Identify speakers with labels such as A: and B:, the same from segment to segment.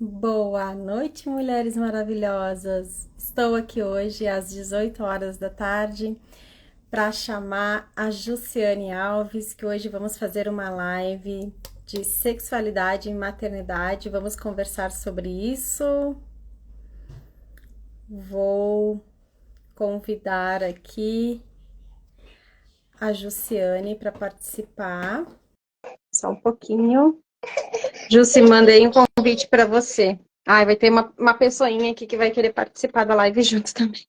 A: Boa noite, mulheres maravilhosas. Estou aqui hoje às 18 horas da tarde para chamar a Jussiane Alves, que hoje vamos fazer uma live de sexualidade e maternidade. Vamos conversar sobre isso. Vou convidar aqui a Jussiane para participar. Só um pouquinho. Jussi, mandei um convite para você. Ai, vai ter uma pessoinha aqui que vai querer participar da live junto também.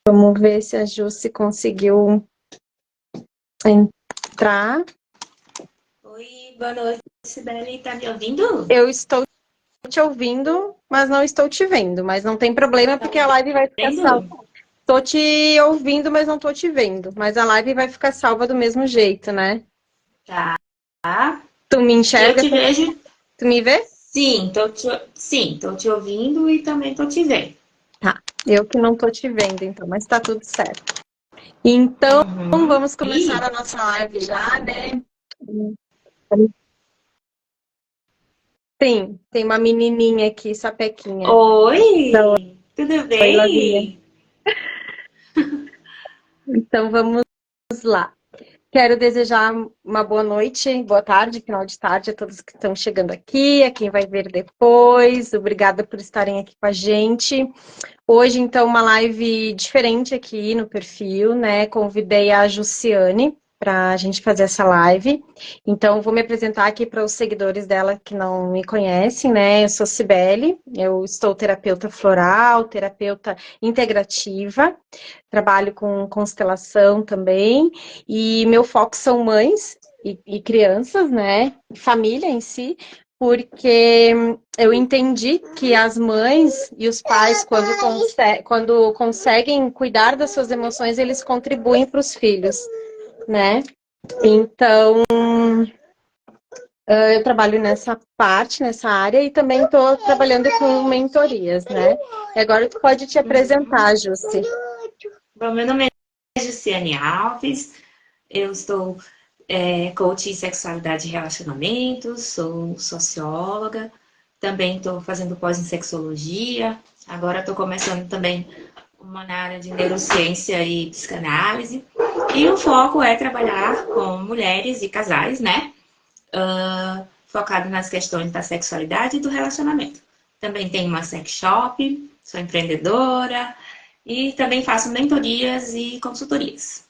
A: Vamos ver se a Jussi conseguiu entrar.
B: Oi, boa noite, Sibeli. Tá me ouvindo?
A: Eu estou te ouvindo, mas não estou te vendo. Mas não tem problema, porque a live vai ficar salva.
B: Vendo?
A: Tô te ouvindo, mas não tô te vendo. Mas a live vai ficar salva do mesmo jeito, né?
B: Tá.
A: Tu me
B: E eu
A: enxerga?
B: te vejo?
A: Tu me vê?
B: Sim, tô te ouvindo e também tô te vendo.
A: Tá. Eu que não tô te vendo, então, mas tá tudo certo. Então,
B: Uhum.
A: vamos começar a nossa live já, né? Sim, tem uma menininha aqui, sapequinha.
B: Oi, tudo
A: Oi, Lavinha.
B: bem?
A: Então, vamos lá. Quero desejar uma boa noite, boa tarde, final de tarde a todos que estão chegando aqui, a quem vai ver depois. Obrigada por estarem aqui com a gente. Hoje, então, uma live diferente aqui no perfil, né? Convidei a Jussiane para a gente fazer essa live. Então, vou me apresentar aqui para os seguidores dela que não me conhecem, né? Eu sou Cibele, eu estou terapeuta floral, terapeuta integrativa, trabalho com constelação também, e meu foco são mães e crianças, né? Família em si, porque eu entendi que as mães e os pais, quando conseguem cuidar das suas emoções, eles contribuem para os filhos, né? Então, eu trabalho nessa parte, nessa área, e também estou trabalhando com mentorias, né? E agora tu pode te
B: Uhum.
A: apresentar, Jussi.
B: Bom, meu nome é Jussiane Alves, eu estou coach em sexualidade e relacionamentos, sou socióloga, também estou fazendo pós em sexologia, agora estou começando também uma na área de neurociência e psicanálise. E o foco é trabalhar com mulheres e casais, né? Focado nas questões da sexualidade e do relacionamento. Também tenho uma sex shop, sou empreendedora e também faço mentorias e consultorias.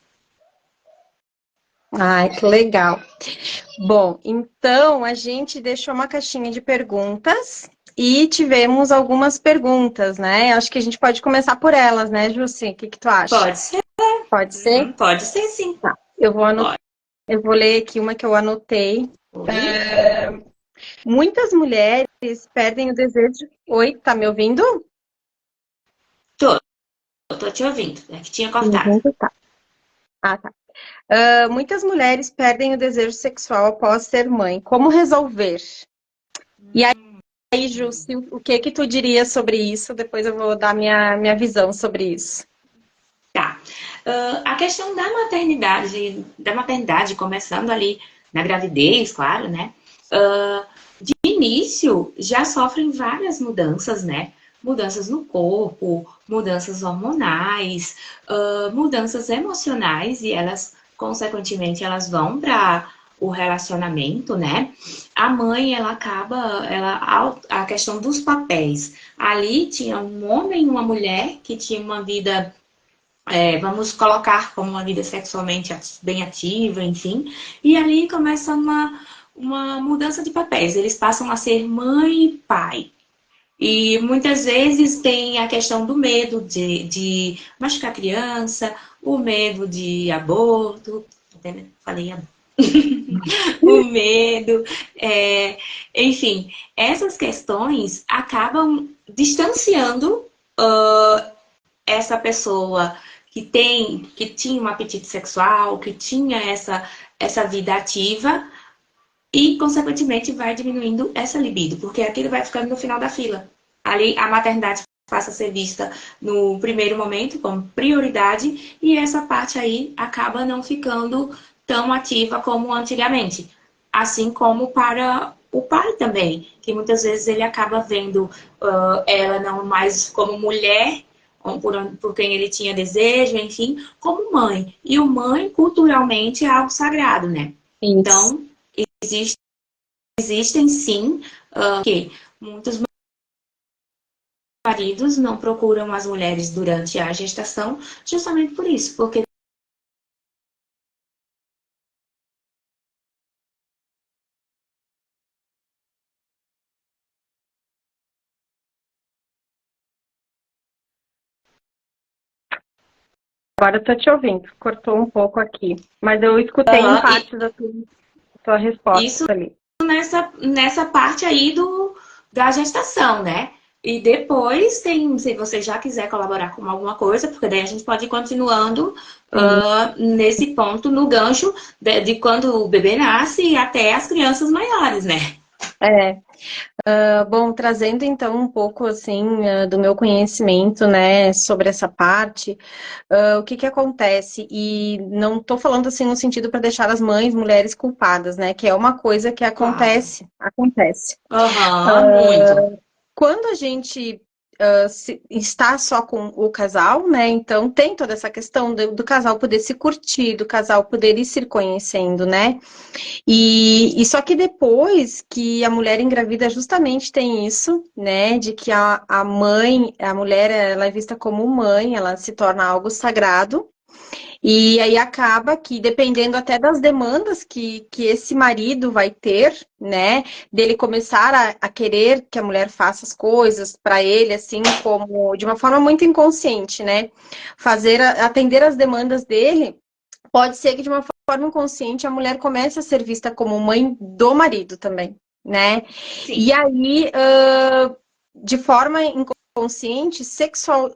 A: Ai, que legal. Bom, então a gente deixou uma caixinha de perguntas e tivemos algumas perguntas, né? Acho que a gente pode começar por elas, né, Jussi? O que que tu acha?
B: Pode ser?
A: Pode ser?
B: Uhum, pode ser sim.
A: Tá.
B: Pode.
A: Eu vou ler aqui uma que eu anotei.
B: Oi?
A: Muitas mulheres perdem o desejo. Oi, tá me ouvindo?
B: Tô, tô te ouvindo. É que tinha
A: Me
B: cortado.
A: ouvindo? Tá. Ah, tá. Muitas mulheres perdem o desejo sexual após ser mãe. Como resolver? E aí, Jussi, o que que tu diria sobre isso? Depois eu vou dar minha visão sobre isso.
B: Tá. A questão da maternidade, começando ali na gravidez, claro, né? De início, já sofrem várias mudanças, né? Mudanças no corpo, mudanças hormonais, mudanças emocionais, e elas, consequentemente, elas vão para o relacionamento, né? A mãe, ela acaba, a questão dos papéis. Ali tinha um homem e uma mulher que tinha uma vida, vamos colocar como uma vida sexualmente bem ativa, enfim. E ali começa uma mudança de papéis. Eles passam a ser mãe e pai. E muitas vezes tem a questão do medo de machucar a criança, o medo de aborto, até falei aborto. O medo, é, enfim, essas questões acabam distanciando essa pessoa que tinha um apetite sexual, que tinha essa vida ativa e, consequentemente, vai diminuindo essa libido, porque aquilo vai ficando no final da fila. Ali, a maternidade passa a ser vista no primeiro momento como prioridade e essa parte aí acaba não ficando tão ativa como antigamente. Assim como para o pai também, que muitas vezes ele acaba vendo ela não mais como mulher, por quem ele tinha desejo, enfim, como mãe. E o mãe, culturalmente, é algo sagrado, né?
A: Isso.
B: Então, existem sim, que muitos maridos não procuram as mulheres durante a gestação, justamente por isso, porque
A: Agora eu tô te ouvindo. Cortou um pouco aqui. Mas eu escutei em
B: uh,
A: parte da tua resposta
B: isso
A: ali.
B: nessa parte aí da gestação, né? E depois tem, se você já quiser colaborar com alguma coisa, porque daí a gente pode ir continuando
A: Sim.
B: nesse ponto, no gancho de quando o bebê nasce até as crianças maiores, né?
A: É. Bom, trazendo então um pouco assim do meu conhecimento, né, sobre essa parte, o que que acontece? E não estou falando assim no sentido para deixar as mães, mulheres culpadas, né, que é uma coisa que
B: Claro.
A: acontece.
B: Aham, muito.
A: Quando a gente está só com o casal, né? Então tem toda essa questão do casal poder se curtir, do casal poder ir se conhecendo, né? E só que depois que a mulher engravida justamente tem isso, né? De que a mãe, a mulher, ela é vista como mãe, ela se torna algo sagrado. E aí acaba que, dependendo até das demandas que esse marido vai ter, né, dele começar a querer que a mulher faça as coisas para ele, assim, como de uma forma muito inconsciente, né, atender as demandas dele, pode ser que de uma forma inconsciente a mulher comece a ser vista como mãe do marido também, né, e
B: Sim.
A: aí, de forma inconsciente,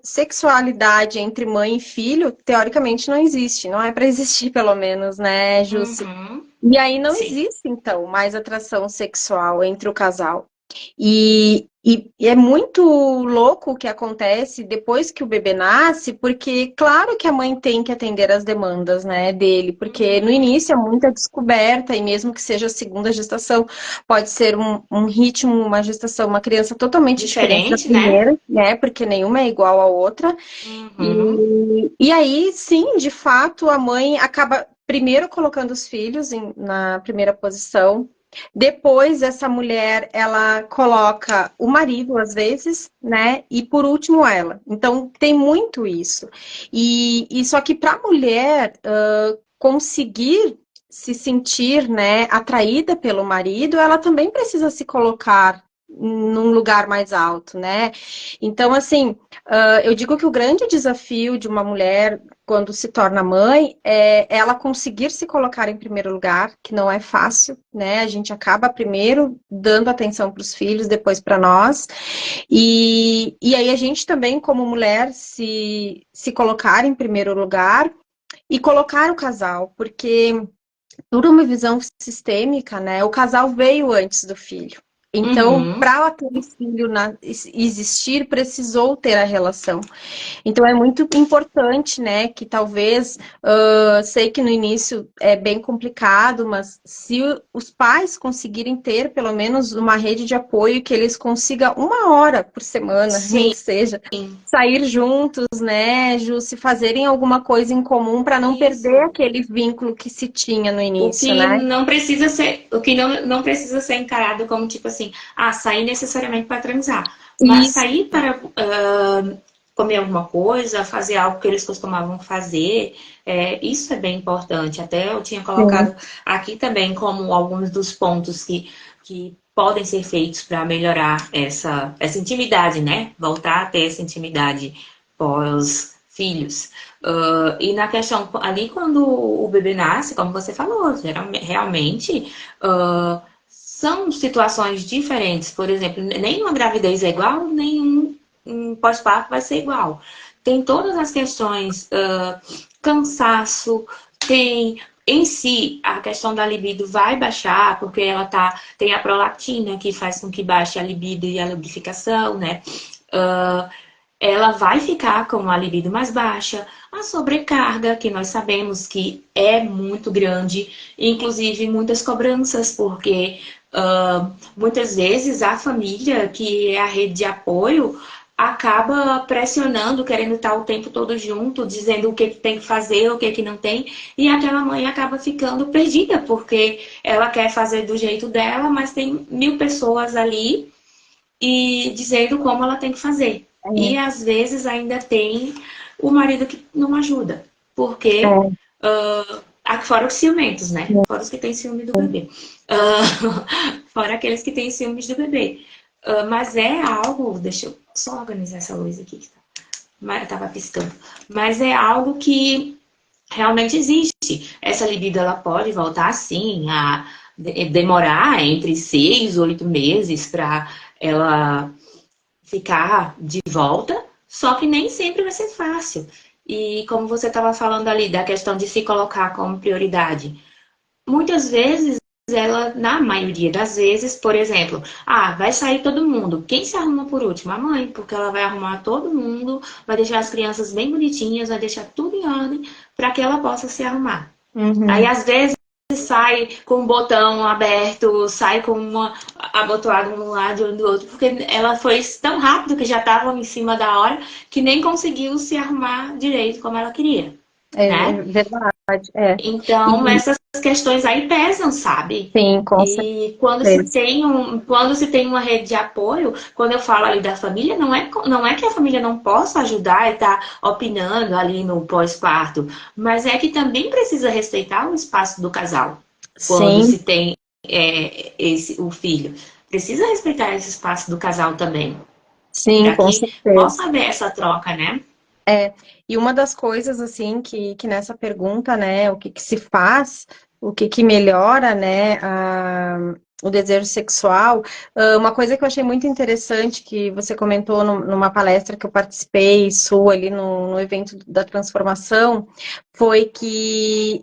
A: sexualidade entre mãe e filho, teoricamente não existe, não é para existir, pelo menos, né, Jussi?
B: Uhum.
A: E aí não
B: Sim.
A: existe, então, mais atração sexual entre o casal. E é muito louco o que acontece depois que o bebê nasce, porque claro que a mãe tem que atender as demandas, né, dele, porque no
B: Uhum.
A: início é muita descoberta, e mesmo que seja a segunda gestação, pode ser um ritmo, uma gestação, uma criança totalmente diferente da
B: Diferente, né?
A: primeira, né, porque nenhuma é igual à outra.
B: Uhum.
A: E aí, sim, de fato, a mãe acaba primeiro colocando os filhos na primeira posição. Depois, essa mulher, ela coloca o marido, às vezes, né? E por último, ela. Então, tem muito isso. E só que para a mulher conseguir se sentir, né, atraída pelo marido, ela também precisa se colocar num lugar mais alto, né? Então, assim, eu digo que o grande desafio de uma mulher quando se torna mãe é ela conseguir se colocar em primeiro lugar, que não é fácil, né? A gente acaba primeiro dando atenção para os filhos, depois para nós. E aí a gente também, como mulher, se colocar em primeiro lugar e colocar o casal, porque por uma visão sistêmica, né? O casal veio antes do filho. Então,
B: Uhum.
A: para aquele filho existir, precisou ter a relação. Então é muito importante, né, que talvez, sei que no início é bem complicado, mas se os pais conseguirem ter pelo menos uma rede de apoio que eles consigam uma hora por semana, nem
B: Sim.
A: que seja, sair juntos, né, Ju, se fazerem alguma coisa em comum para não perder
B: Isso.
A: aquele vínculo que se tinha no
B: O
A: início,
B: que
A: né?
B: não precisa ser, o que não precisa ser encarado como tipo assim, sair necessariamente para transar, mas
A: Isso.
B: sair para comer alguma coisa, fazer algo que eles costumavam fazer, isso é bem importante. Até eu tinha
A: Sim.
B: colocado aqui também como alguns dos pontos que podem ser feitos para melhorar essa intimidade, né? Voltar a ter essa intimidade pós filhos. E na questão ali, quando o bebê nasce, como você falou, realmente são situações diferentes. Por exemplo, nenhuma gravidez é igual, nenhum pós-parto vai ser igual. Tem todas as questões, cansaço, tem em si a questão da libido vai baixar, porque tem a prolactina que faz com que baixe a libido e a lubrificação, né? Uh, ela vai ficar com a libido mais baixa, a sobrecarga, que nós sabemos que é muito grande, inclusive muitas cobranças, porque Muitas vezes a família, que é a rede de apoio, acaba pressionando, querendo estar o tempo todo junto, dizendo o que tem que fazer, o que não tem, e aquela mãe acaba ficando perdida, porque ela quer fazer do jeito dela, mas tem 1000 pessoas ali e dizendo como ela tem que fazer. E
A: É,
B: às vezes ainda tem o marido que não ajuda, porque
A: é,
B: fora os ciumentos, né?
A: é.
B: Fora os que têm ciúme do bebê. Fora aqueles que têm ciúmes do bebê. Mas é algo. Deixa eu só organizar essa luz aqui que tava piscando. Mas é algo que realmente existe. Essa libido ela pode voltar sim a demorar entre 6 e 8 meses para ela ficar de volta, só que nem sempre vai ser fácil. E como você estava falando ali da questão de se colocar como prioridade, muitas vezes ela, na maioria das vezes, por exemplo, vai sair todo mundo. Quem se arruma por último? A mãe, porque ela vai arrumar todo mundo, vai deixar as crianças bem bonitinhas, vai deixar tudo em ordem para que ela possa se arrumar. Aí,
A: Uhum.
B: às vezes, sai com um botão aberto, sai com uma abotoada um lado e do outro, porque ela foi tão rápido que já estavam em cima da hora que nem conseguiu se arrumar direito como ela queria,
A: É
B: né?
A: verdade. É.
B: Então,
A: E
B: essas questões aí pesam, sabe?
A: sim, com
B: E
A: certeza.
B: quando se tem uma rede de apoio, quando eu falo ali da família, não é que a família não possa ajudar e estar opinando ali no pós-parto, mas é que também precisa respeitar o espaço do casal quando
A: Sim,
B: se tem o filho. Precisa respeitar esse espaço do casal também,
A: sim,
B: para
A: com
B: que
A: certeza.
B: possa haver essa troca, né?
A: É, e uma das coisas, assim, que nessa pergunta, né, o que que se faz, o que que melhora, né, o desejo sexual, uma coisa que eu achei muito interessante, que você comentou numa palestra que eu participei, sua, ali no evento da transformação, foi que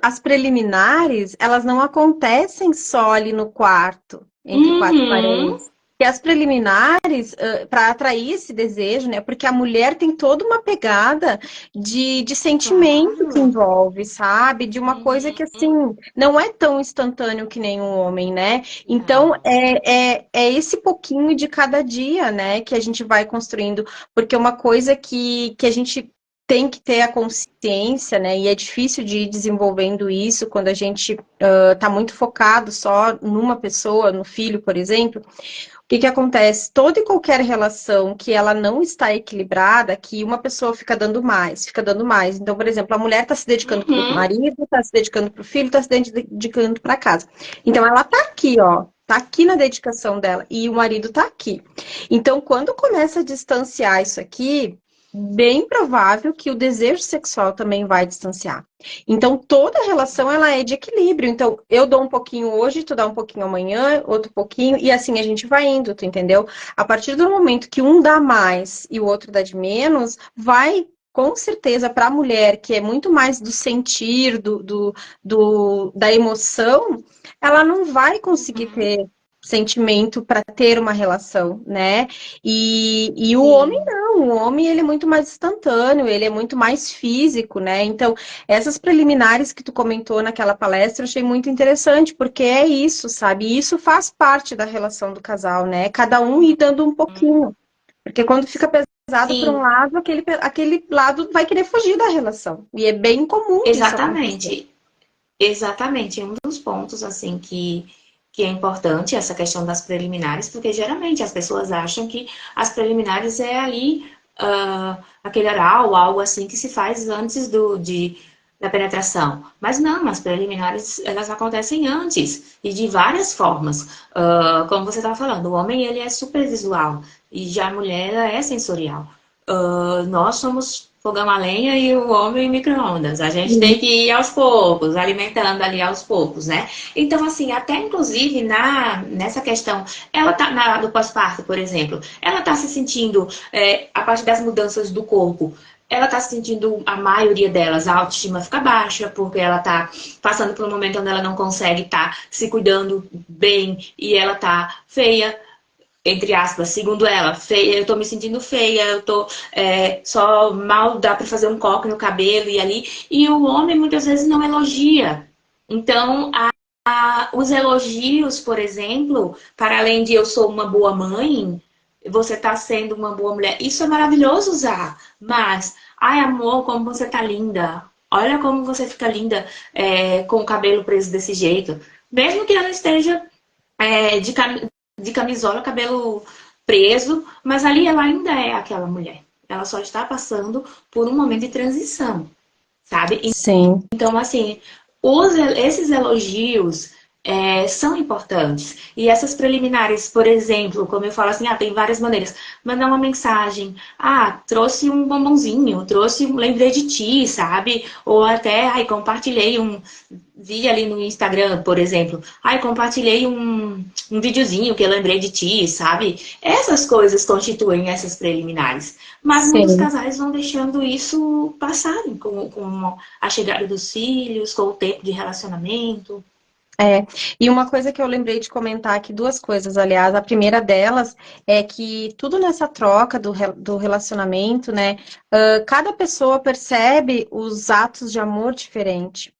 A: as preliminares, elas não acontecem só ali no quarto, entre quatro
B: Uhum.
A: paredes. Que as preliminares, para atrair esse desejo, né? Porque a mulher tem toda uma pegada de sentimento que
B: Claro.
A: envolve, sabe? De uma coisa que,
B: Uhum.
A: assim, não é tão instantâneo que nem um homem, né? Então,
B: Não.
A: é esse pouquinho de cada dia, né? Que a gente vai construindo. Porque uma coisa que a gente tem que ter a consciência, né? E é difícil de ir desenvolvendo isso quando a gente está muito focado só numa pessoa, no filho, por exemplo. O que que acontece? Toda e qualquer relação que ela não está equilibrada, que uma pessoa fica dando mais, fica dando mais. Então, por exemplo, a mulher está se dedicando para o
B: Uhum.
A: marido, está se dedicando para o filho, está se dedicando para casa. Então, ela está aqui, ó. Tá aqui na dedicação dela e o marido tá aqui. Então, quando começa a distanciar isso aqui, bem provável que o desejo sexual também vai distanciar. Então, toda relação ela é de equilíbrio. Então, eu dou um pouquinho hoje, tu dá um pouquinho amanhã, outro pouquinho, e assim a gente vai indo, tu entendeu? A partir do momento que um dá mais e o outro dá de menos, vai. Com certeza, para a mulher, que é muito mais do sentir, da emoção, ela não vai conseguir
B: Uhum.
A: ter sentimento para ter uma relação, né? E o homem
B: Sim.
A: não, o homem ele é muito mais instantâneo, ele é muito mais físico, né? Então, essas preliminares que tu comentou naquela palestra, eu achei muito interessante, porque é isso, sabe? E isso faz parte da relação do casal, né? Cada um ir dando um pouquinho. Porque quando fica pesado para um
B: Sim,
A: lado, aquele lado vai querer fugir da relação. E é bem comum disso acontecer.
B: exatamente. Exatamente. Um dos pontos, assim, que é importante, essa questão das preliminares, porque geralmente as pessoas acham que as preliminares é ali aquele oral, algo assim que se faz antes da penetração. Mas não, as preliminares, elas acontecem antes e de várias formas. Como você estava falando, o homem, ele é supervisual e já a mulher, ela é sensorial. Nós somos fogão a lenha e o homem micro-ondas. A gente tem que ir aos poucos, alimentando ali aos poucos, né? Então, assim, até inclusive nessa questão, ela tá do pós-parto, por exemplo, ela tá se sentindo, a parte das mudanças do corpo, ela tá se sentindo, a maioria delas, a autoestima fica baixa, porque ela tá passando por um momento onde ela não consegue estar se cuidando bem e ela tá feia, entre aspas, segundo ela, feia, eu tô me sentindo feia, eu tô só mal dá para fazer um coque no cabelo e ali, e o homem muitas vezes não elogia. Então, Os elogios, por exemplo, para além de eu sou uma boa mãe, você está sendo uma boa mulher. Isso é maravilhoso usar. Mas, ai amor, como você tá linda. Olha como você fica linda com o cabelo preso desse jeito. Mesmo que ela esteja de camisola, cabelo preso, mas ali ela ainda é aquela mulher. Ela só está passando por um momento de transição, sabe?
A: Sim.
B: Então, assim, esses elogios são importantes. E essas preliminares, por exemplo, como eu falo assim, tem várias maneiras. Mandar uma mensagem, trouxe um bombonzinho, trouxe um lembrei de ti, sabe? Ou até, compartilhei vi ali no Instagram, por exemplo, compartilhei um videozinho que eu lembrei de ti, sabe? Essas coisas constituem essas preliminares. Mas muitos
A: Sim.
B: casais vão deixando isso passarem com a chegada dos filhos, com o tempo de relacionamento.
A: E uma coisa que eu lembrei de comentar aqui, duas coisas, aliás. A primeira delas é que tudo nessa troca do relacionamento, né? Cada pessoa percebe os atos de amor diferente.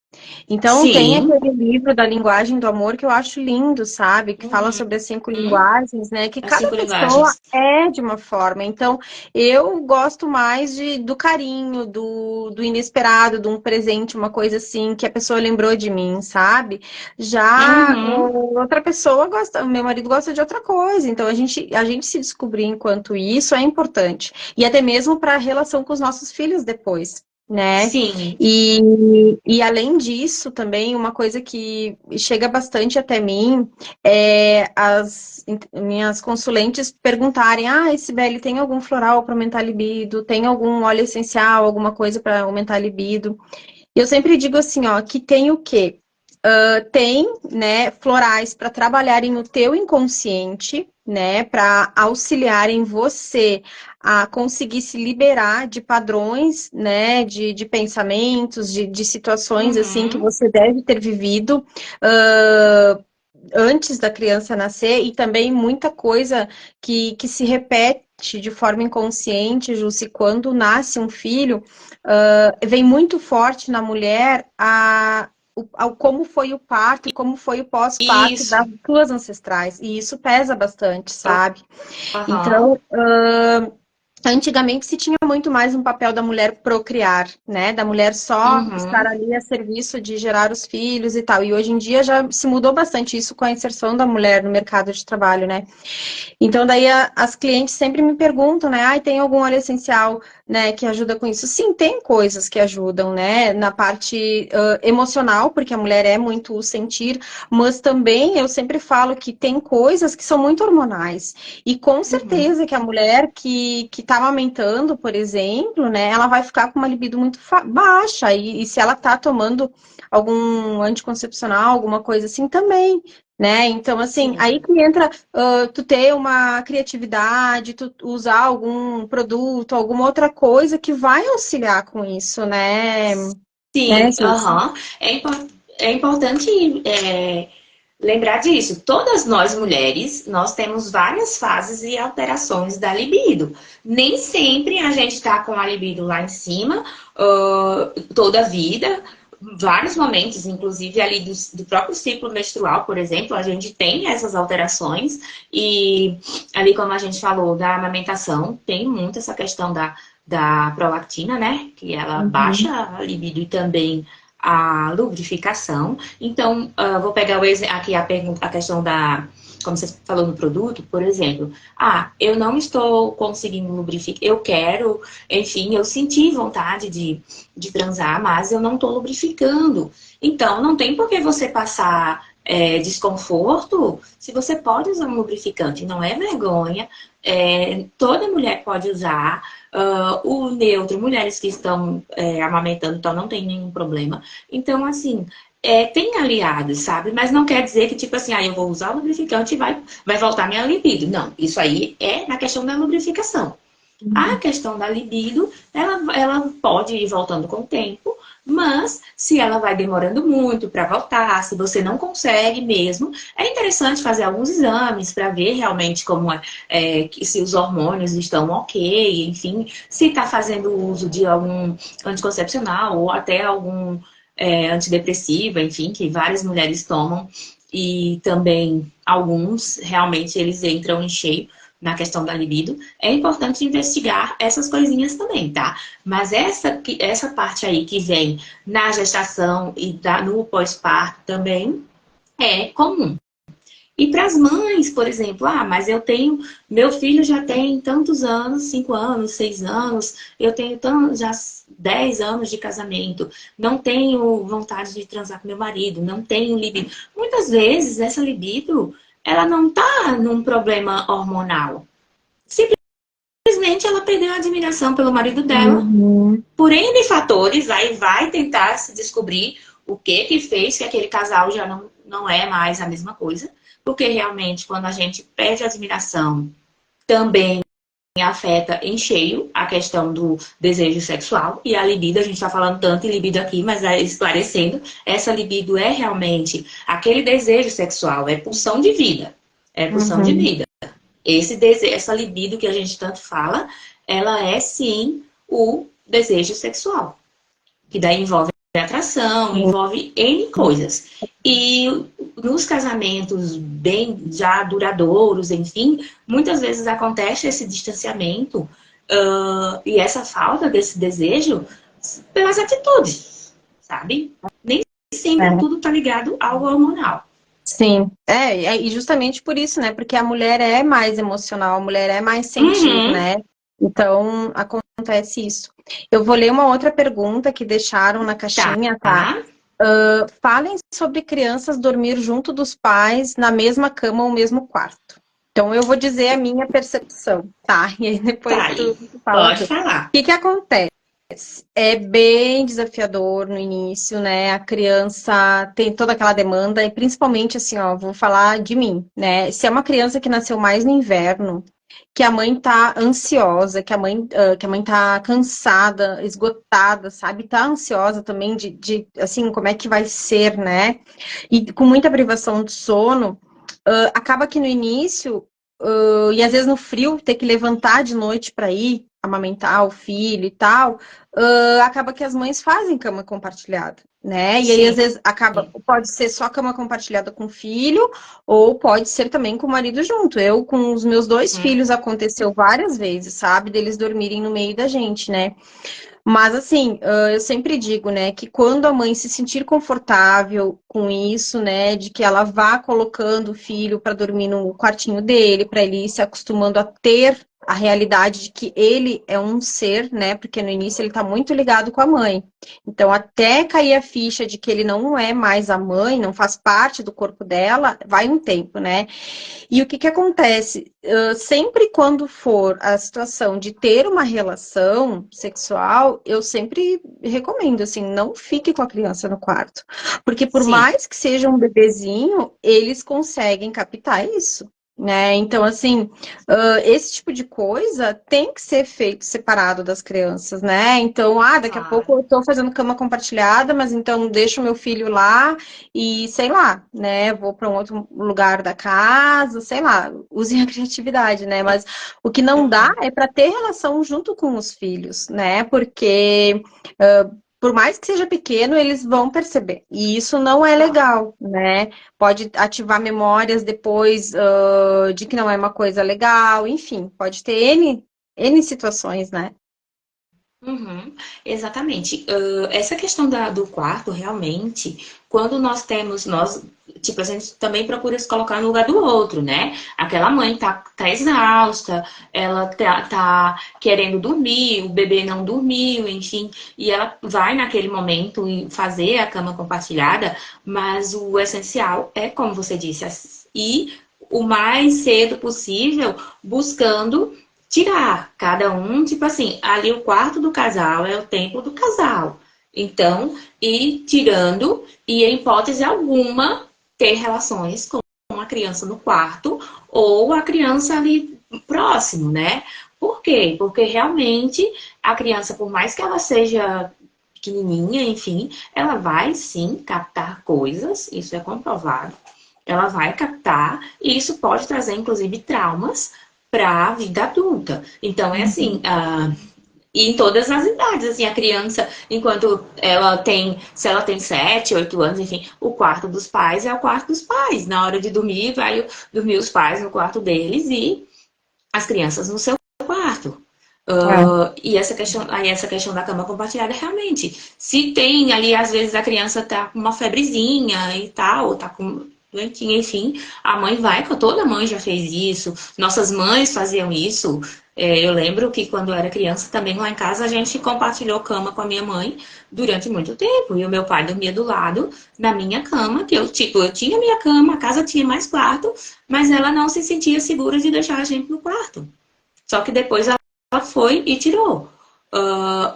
A: Então, tem
B: Sim.
A: aquele livro da linguagem do amor que eu acho lindo, sabe? Que fala
B: Uhum.
A: sobre as 5 linguagens, né? Que
B: As
A: cada
B: 5
A: pessoa
B: linguagens.
A: é de uma forma. Então, eu gosto mais do carinho, do inesperado, de um presente, uma coisa assim, que a pessoa lembrou de mim, sabe? Já
B: Uhum.
A: outra pessoa gosta, meu marido gosta de outra coisa. Então, a gente se descobrir enquanto isso é importante. E até mesmo para a relação com os nossos filhos depois. Né?
B: Sim.
A: E além disso, também, uma coisa que chega bastante até mim é as minhas consulentes perguntarem: Sibeli, tem algum floral para aumentar a libido? Tem algum óleo essencial, alguma coisa para aumentar a libido? E eu sempre digo assim, ó, que tem o quê? Tem, né, florais para trabalharem no teu inconsciente, né, para auxiliarem você a conseguir se liberar de padrões, né, de pensamentos, de situações assim que
B: Uhum.
A: você deve ter vivido uh, antes da criança nascer e também muita coisa que se repete de forma inconsciente, Jussi, quando nasce um filho, vem muito forte na mulher como foi o parto e como foi o pós-parto
B: Isso.
A: das tuas ancestrais. E isso pesa bastante, sabe?
B: Aham.
A: Então, antigamente se tinha muito mais um papel da mulher procriar, né? Da mulher só estar
B: Uhum.
A: ali a serviço de gerar os filhos e tal. E hoje em dia já se mudou bastante isso com a inserção da mulher no mercado de trabalho, né? Então, daí as clientes sempre me perguntam, né? Tem algum óleo essencial, né, que ajuda com isso? Sim, tem coisas que ajudam, né? Na parte emocional, porque a mulher é muito o sentir, mas também eu sempre falo que tem coisas que são muito hormonais. E com
B: Uhum.
A: certeza que a mulher que tá amamentando, por exemplo, né, ela vai ficar com uma libido muito baixa. E se ela tá tomando algum anticoncepcional, alguma coisa assim, também. Né? Então, assim,
B: Sim.
A: aí que entra tu ter uma criatividade, tu usar algum produto, alguma outra coisa que vai auxiliar com isso, né,
B: Sim.
A: Suzy?
B: Aham. É importante lembrar disso. Todas nós mulheres, nós temos várias fases e alterações da libido. Nem sempre a gente está com a libido lá em cima, toda a vida. Vários momentos, inclusive ali do próprio ciclo menstrual, por exemplo, a gente tem essas alterações. E ali, como a gente falou, da amamentação, tem muito essa questão da prolactina, né? Que ela baixa
A: Uhum.
B: a libido e também a lubrificação. Então, vou pegar aqui a questão como você falou no produto, por exemplo. Eu não estou conseguindo lubrificar, eu quero, enfim, eu senti vontade de transar, mas eu não estou lubrificando. Então, não tem por que você passar desconforto se você pode usar um lubrificante, não é vergonha. Toda mulher pode usar. O neutro, mulheres que estão amamentando, então não tem nenhum problema. Então, assim, tem aliados, sabe? Mas não quer dizer que, tipo assim, eu vou usar o lubrificante e vai voltar minha libido. Não, isso aí é na questão da lubrificação. A questão da libido, ela pode ir voltando com o tempo, mas se ela vai demorando muito para voltar, se você não consegue mesmo, é interessante fazer alguns exames para ver realmente como se os hormônios estão ok, enfim, se está fazendo uso de algum anticoncepcional ou até algum antidepressiva, enfim, que várias mulheres tomam, e também alguns realmente eles entram em cheio na questão da libido, é importante investigar essas coisinhas também, tá? Mas essa parte aí que vem na gestação e no pós-parto também é comum. E para as mães, por exemplo, mas meu filho já tem tantos anos, 5 anos, 6 anos, eu tenho já 10 anos de casamento, não tenho vontade de transar com meu marido, não tenho libido. Muitas vezes essa libido, ela não tá num problema hormonal. Simplesmente ela perdeu a admiração pelo marido dela, por N fatores, aí vai tentar se descobrir o que fez que aquele casal já não é mais a mesma coisa. Porque realmente, quando a gente perde a admiração, também afeta em cheio a questão do desejo sexual e a libido. A gente está falando tanto em libido aqui, mas esclarecendo, essa libido é realmente aquele desejo sexual, é pulsão de vida. É pulsão de vida. Essa libido que a gente tanto fala, ela é sim o desejo sexual. Que daí envolve atração, envolve N coisas. E nos casamentos bem já duradouros, enfim, muitas vezes acontece esse distanciamento e essa falta desse desejo pelas atitudes, sabe? Nem sempre tudo tá ligado ao hormonal.
A: Sim, e justamente por isso, né? Porque a mulher é mais emocional, a mulher é mais sentir, né? Então, acontece isso. Eu vou ler uma outra pergunta que deixaram na caixinha, tá? Falem sobre crianças dormir junto dos pais na mesma cama ou mesmo quarto. Então, eu vou dizer a minha percepção, tá? E aí depois tu fala.
B: Pode falar.
A: O que acontece? É bem desafiador no início, né? A criança tem toda aquela demanda, e principalmente assim, ó, vou falar de mim, né? Se é uma criança que nasceu mais no inverno, que a mãe tá ansiosa, que a mãe tá cansada, esgotada, sabe? Tá ansiosa também de assim, como é que vai ser, né? E com muita privação de sono, acaba que no início, e às vezes no frio, ter que levantar de noite para ir amamentar o filho e tal, acaba que as mães fazem cama compartilhada, né? E aí, às vezes, pode ser só cama compartilhada com o filho, ou pode ser também com o marido junto. Eu, com os meus 2 filhos, aconteceu várias vezes, sabe? Deles dormirem no meio da gente, né? Mas, assim, eu sempre digo, né, que quando a mãe se sentir confortável com isso, né, de que ela vá colocando o filho para dormir no quartinho dele, para ele ir se acostumando a ter a realidade de que ele é um ser, né, porque no início ele está muito ligado com a mãe. Então, até cair a ficha de que ele não é mais a mãe, não faz parte do corpo dela, vai um tempo, né? E o que acontece? Sempre quando for a situação de ter uma relação sexual, eu sempre recomendo, assim, não fique com a criança no quarto. Porque por mais que seja um bebezinho, eles conseguem captar isso. Né? Então, assim, esse tipo de coisa tem que ser feito separado das crianças, né? Então, daqui a pouco eu tô fazendo cama compartilhada, mas então deixo meu filho lá e, sei lá, né? Vou para um outro lugar da casa, sei lá, usem a criatividade, né? Mas o que não dá é para ter relação junto com os filhos, né? Porque por mais que seja pequeno, eles vão perceber. E isso não é legal, né? Pode ativar memórias depois de que não é uma coisa legal, enfim, pode ter N situações, né?
B: Exatamente. Essa questão do quarto, realmente, quando tipo, a gente também procura se colocar no lugar do outro, né? Aquela mãe tá exausta, ela tá querendo dormir, o bebê não dormiu, enfim, e ela vai naquele momento fazer a cama compartilhada, mas o essencial é, como você disse, ir o mais cedo possível buscando tirar cada um, tipo assim, ali o quarto do casal é o templo do casal. Então, ir tirando e, em hipótese alguma, ter relações com a criança no quarto ou a criança ali próximo, né? Por quê? Porque realmente a criança, por mais que ela seja pequenininha, enfim, ela vai sim captar coisas, isso é comprovado. Ela vai captar e isso pode trazer, inclusive, traumas para a vida adulta. Então, é assim, E em todas as idades, assim, a criança, enquanto ela tem, se ela tem 7, 8 anos, enfim, o quarto dos pais é o quarto dos pais. Na hora de dormir, vai dormir os pais no quarto deles e as crianças no seu quarto.
A: É.
B: E essa questão da cama compartilhada, realmente, se tem ali, às vezes a criança tá com uma febrezinha e tal, ou tá com doentinha, enfim, a mãe vai, toda mãe já fez isso, nossas mães faziam isso. Eu lembro que quando eu era criança, também lá em casa, a gente compartilhou cama com a minha mãe durante muito tempo, e o meu pai dormia do lado da minha cama, que eu, tipo, eu tinha minha cama, a casa tinha mais quarto, mas ela não se sentia segura de deixar a gente no quarto. Só que depois ela foi e tirou.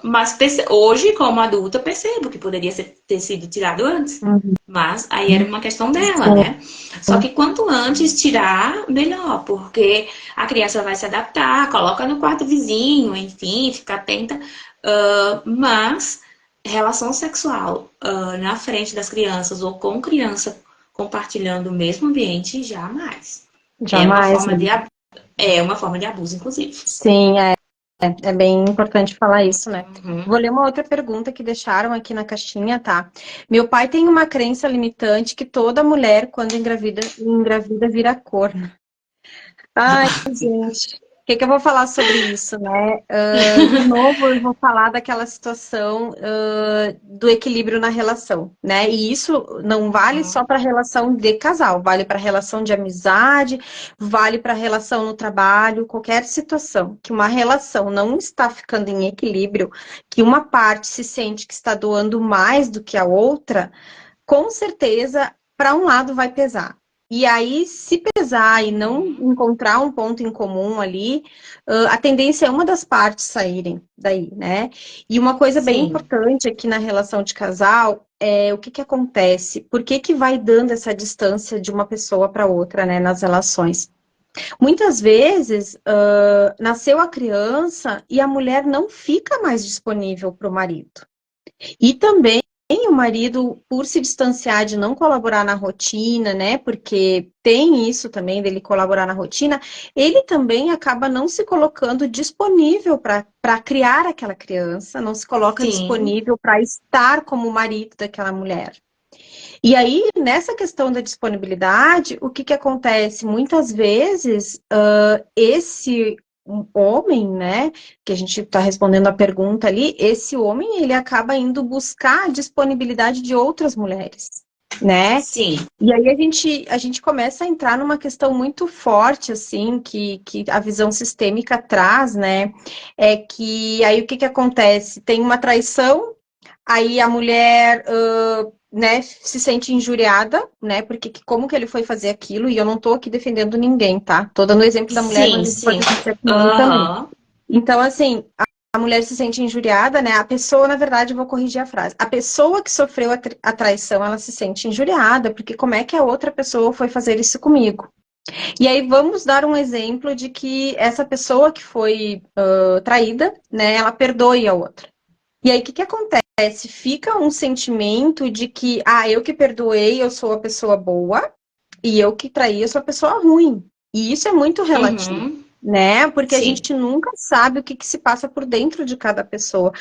B: Mas hoje, como adulta, percebo que poderia ter sido tirado antes.
A: Uhum.
B: Mas aí era uma questão dela,
A: Sim.
B: né? Só que quanto antes tirar, melhor, porque a criança vai se adaptar, coloca no quarto vizinho, enfim, fica atenta. Mas relação sexual na frente das crianças ou com criança compartilhando o mesmo ambiente, jamais. É uma
A: Jamais,
B: forma
A: né?
B: de, é uma forma de abuso, inclusive.
A: Sim, é bem importante falar isso, né?
B: Uhum.
A: Vou ler uma outra pergunta que deixaram aqui na caixinha, tá? Meu pai tem uma crença limitante que toda mulher, quando engravida vira corno. Ai, gente, o que que eu vou falar sobre isso, né? De novo, eu vou falar daquela situação, do equilíbrio na relação, né? E isso não vale só para relação de casal, vale para relação de amizade, vale para relação no trabalho, qualquer situação que uma relação não está ficando em equilíbrio, que uma parte se sente que está doando mais do que a outra, com certeza, para um lado vai pesar. E aí, se pesar e não
B: Uhum.
A: encontrar um ponto em comum ali, a tendência é uma das partes saírem daí, né? E uma coisa bem
B: Sim,
A: importante aqui na relação de casal é o que que acontece, por que que vai dando essa distância de uma pessoa para outra, né, nas relações. Muitas vezes, nasceu a criança e a mulher não fica mais disponível para o marido. E também o marido, por se distanciar de não colaborar na rotina, né? Porque tem isso também dele colaborar na rotina, ele também acaba não se colocando disponível para criar aquela criança, não se coloca
B: sim.
A: disponível para estar como marido daquela mulher. E aí, nessa questão da disponibilidade, o que que acontece? Muitas vezes, esse homem, né, que a gente está respondendo a pergunta ali, esse homem, ele acaba indo buscar a disponibilidade de outras mulheres, né?
B: Sim.
A: E aí a gente começa a entrar numa questão muito forte, assim, que a visão sistêmica traz, né? É que aí o que que acontece? Tem uma traição. Aí a mulher, né, se sente injuriada, né? Porque como que ele foi fazer aquilo? E eu não tô aqui defendendo ninguém, tá? Tô dando o exemplo da mulher,
B: Sim,
A: mas isso pode
B: sim.
A: acontecer com o homem também.
B: Aham.
A: Então, assim, a mulher se sente injuriada, né? A pessoa, na verdade, eu vou corrigir a frase. A pessoa que sofreu a traição, ela se sente injuriada, porque como é que a outra pessoa foi fazer isso comigo? E aí vamos dar um exemplo de que essa pessoa que foi traída, né? Ela perdoe a outra. E aí, o que que acontece? Fica um sentimento de que, eu que perdoei, eu sou a pessoa boa, e eu que traí, eu sou a pessoa ruim. E isso é muito relativo,
B: Uhum.
A: né? Porque a
B: Sim,
A: gente nunca sabe o que que se passa por dentro de cada pessoa.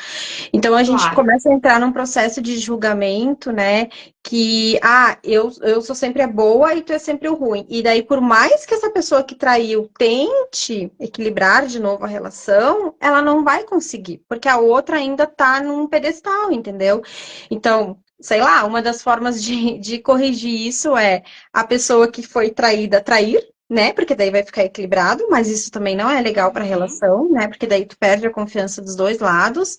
A: Então a gente
B: claro.
A: começa a entrar num processo de julgamento, né? Que, eu sou sempre a boa e tu é sempre o ruim. E daí, por mais que essa pessoa que traiu tente equilibrar de novo a relação, ela não vai conseguir, porque a outra ainda tá num pedestal, entendeu? Então, sei lá, uma das formas de corrigir isso é a pessoa que foi traída trair. Né? Porque daí vai ficar equilibrado, mas isso também não é legal para a
B: Uhum.
A: relação, né? Porque daí tu perde a confiança dos dois lados.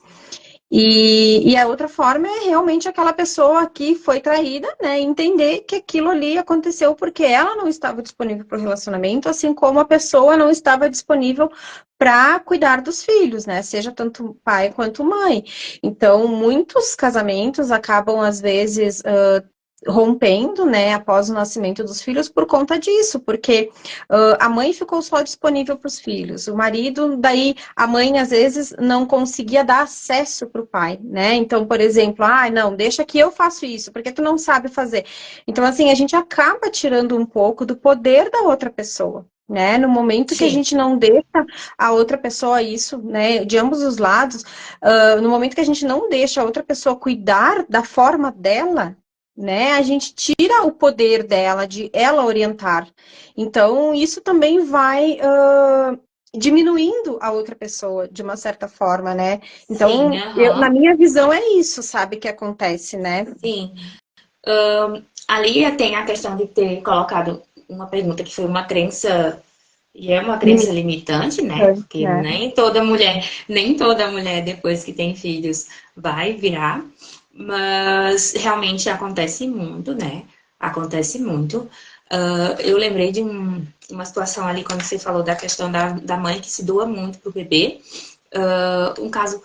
A: E a outra forma é realmente aquela pessoa que foi traída, né? Entender que aquilo ali aconteceu porque ela não estava disponível para o relacionamento, assim como a pessoa não estava disponível para cuidar dos filhos, né? Seja tanto pai quanto mãe. Então, muitos casamentos acabam, às vezes, rompendo, né, após o nascimento dos filhos por conta disso, porque a mãe ficou só disponível para os filhos, o marido, daí a mãe às vezes não conseguia dar acesso para o pai, né? Então, por exemplo, não, deixa que eu faço isso, porque tu não sabe fazer. Então, assim, a gente acaba tirando um pouco do poder da outra pessoa. né? No momento que a
B: Sim.
A: gente não deixa a outra pessoa isso, né? De ambos os lados, no momento que a gente não deixa a outra pessoa cuidar da forma dela, né? A gente tira o poder dela, de ela orientar. Então, isso também vai diminuindo a outra pessoa, de uma certa forma, né?
B: Sim,
A: Então, na
B: aham.
A: minha visão, é isso, sabe, que acontece, né?
B: Sim. Ali tem a questão de ter colocado uma pergunta que foi uma crença, e é uma crença limitante, né?
A: Limitante,
B: Porque
A: né?
B: nem toda mulher depois que tem filhos vai virar, mas realmente acontece muito, né? Acontece muito. Eu lembrei de uma situação ali quando você falou da questão da mãe que se doa muito pro bebê. Um caso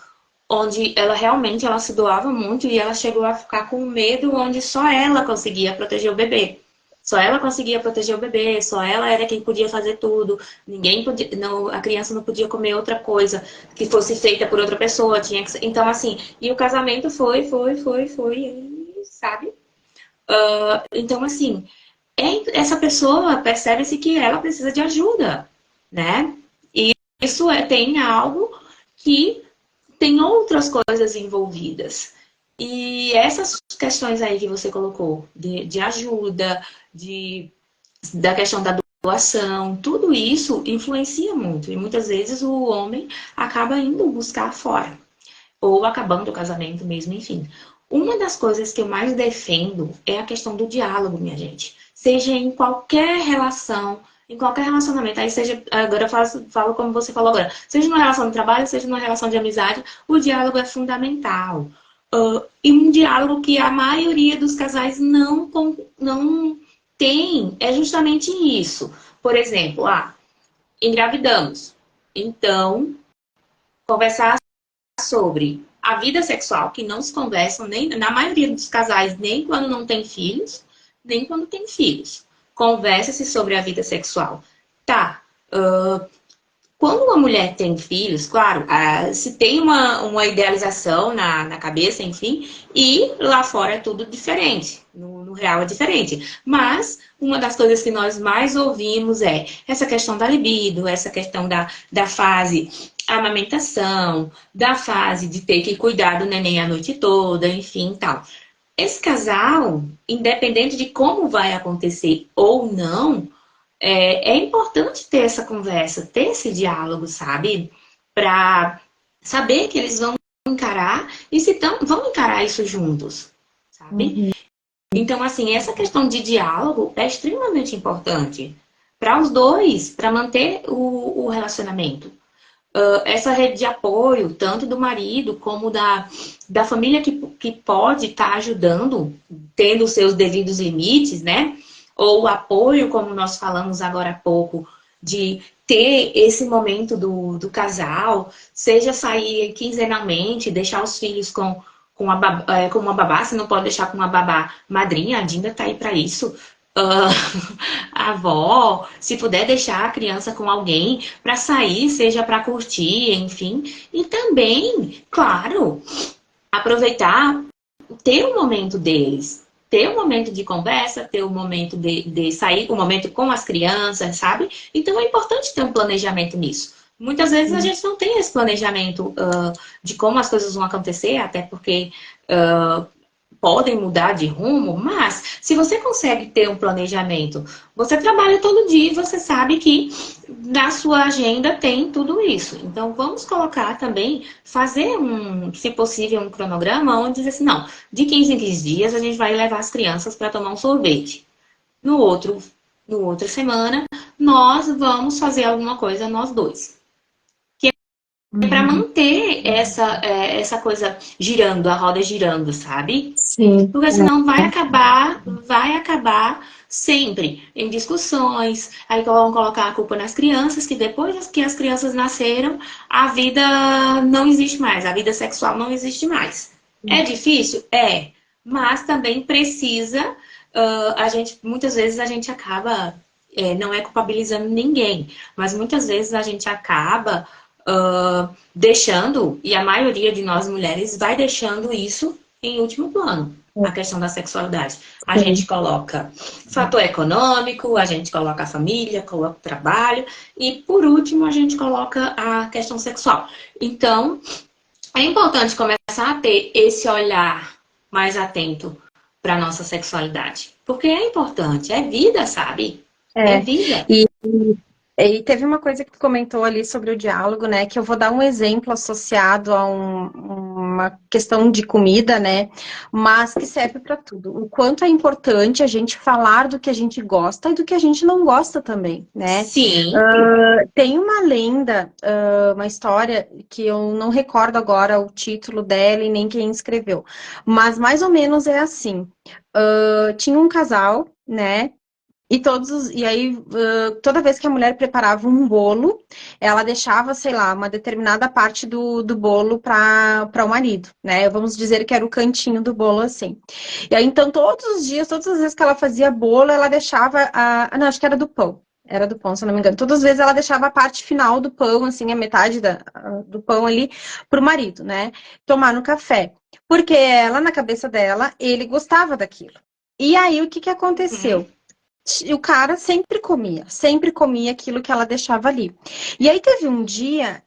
B: onde ela se doava muito e ela chegou a ficar com medo onde só ela conseguia proteger o bebê. Só ela conseguia proteger o bebê, só ela era quem podia fazer tudo. Ninguém podia, não, a criança não podia comer outra coisa que fosse feita por outra pessoa, tinha que, então assim, e o casamento foi, e, sabe? Então assim, essa pessoa percebe-se que ela precisa de ajuda, né? E isso tem algo que tem outras coisas envolvidas. E essas questões aí que você colocou, de ajuda, da questão da doação, tudo isso influencia muito. E muitas vezes o homem acaba indo buscar fora, ou acabando o casamento mesmo, enfim. Uma das coisas que eu mais defendo é a questão do diálogo, minha gente. Seja em qualquer relação, em qualquer relacionamento, aí seja, agora eu falo como você falou agora, seja numa relação de trabalho, seja numa relação de amizade, o diálogo é fundamental. E um diálogo que a maioria dos casais não tem é justamente isso. Por exemplo, engravidamos. Então, conversar sobre a vida sexual, que não se conversam nem na maioria dos casais, nem quando não tem filhos, nem quando tem filhos. Conversa-se sobre a vida sexual. Tá. Quando uma mulher tem filhos, claro, se tem uma idealização na cabeça, enfim, e lá fora é tudo diferente. No real é diferente. Mas uma das coisas que nós mais ouvimos é essa questão da libido, essa questão da fase amamentação, da fase de ter que cuidar do neném a noite toda, enfim, tal. Esse casal, independente de como vai acontecer ou não, é importante ter essa conversa, ter esse diálogo, sabe? Para saber que eles vão encarar e se vão encarar isso juntos, sabe?
A: Uhum.
B: Então, assim, essa questão de diálogo é extremamente importante para os dois, para manter o relacionamento. Essa rede de apoio, tanto do marido como da família que pode estar ajudando, tendo os seus devidos limites, né? Ou o apoio, como nós falamos agora há pouco, de ter esse momento do casal, seja sair quinzenalmente, deixar os filhos com uma babá, se não pode deixar com uma babá madrinha, a Dinda tá aí para isso. Uh, a avó, se puder deixar a criança com alguém para sair, seja para curtir, enfim. E também, claro, aproveitar, ter um momento deles. Ter um momento de conversa, ter um momento de sair, um momento com as crianças, sabe? Então é importante ter um planejamento nisso. Muitas vezes a gente não tem esse planejamento de como as coisas vão acontecer, até porque podem mudar de rumo, mas se você consegue ter um planejamento, você trabalha todo dia e você sabe que na sua agenda tem tudo isso. Então vamos colocar também, fazer se possível, um cronograma onde diz assim, não, de 15 em 15 dias a gente vai levar as crianças para tomar um sorvete. No outro, no outra semana, nós vamos fazer alguma coisa nós dois para
A: Uhum.
B: manter essa coisa girando, a roda girando, sabe?
A: Sim.
B: Porque senão vai acabar sempre em discussões, aí vão colocar a culpa nas crianças, que depois que as crianças nasceram, a vida não existe mais, a vida sexual não existe mais. É difícil? É, mas também precisa, muitas vezes a gente acaba, não é culpabilizando ninguém, mas muitas vezes a gente acaba deixando, e a maioria de nós mulheres vai deixando isso em último plano. a questão da sexualidade. A
A: Sim.
B: gente coloca fator econômico, a gente coloca a família, coloca o trabalho e, por último, a gente coloca a questão sexual. Então, é importante começar a ter esse olhar mais atento para a nossa sexualidade. Porque é importante, é vida, sabe? É
A: É,
B: vida.
A: e, e teve uma coisa que tu comentou ali sobre o diálogo, né? Que eu vou dar um exemplo associado a uma questão de comida, né? Mas que serve para tudo. O quanto é importante a gente falar do que a gente gosta e do que a gente não gosta também, né?
B: Sim.
A: Tem uma lenda, uma história que eu não recordo agora o título dela e nem quem escreveu, mas mais ou menos é assim. Tinha um casal, né? E aí, toda vez que a mulher preparava um bolo, ela deixava, sei lá, uma determinada parte do bolo para o marido, né? Vamos dizer que era o cantinho do bolo, assim. E aí, então, todos os dias, todas as vezes que ela fazia bolo, ela deixava não, acho que era do pão. Era do pão, se eu não me engano. Todas as vezes ela deixava a parte final do pão, assim, a metade do pão ali, pro marido, né? Tomar no café. Porque ela, na cabeça dela, ele gostava daquilo. E aí, o que que
B: Uhum.
A: aconteceu? O cara sempre comia aquilo que ela deixava ali. E aí teve um dia,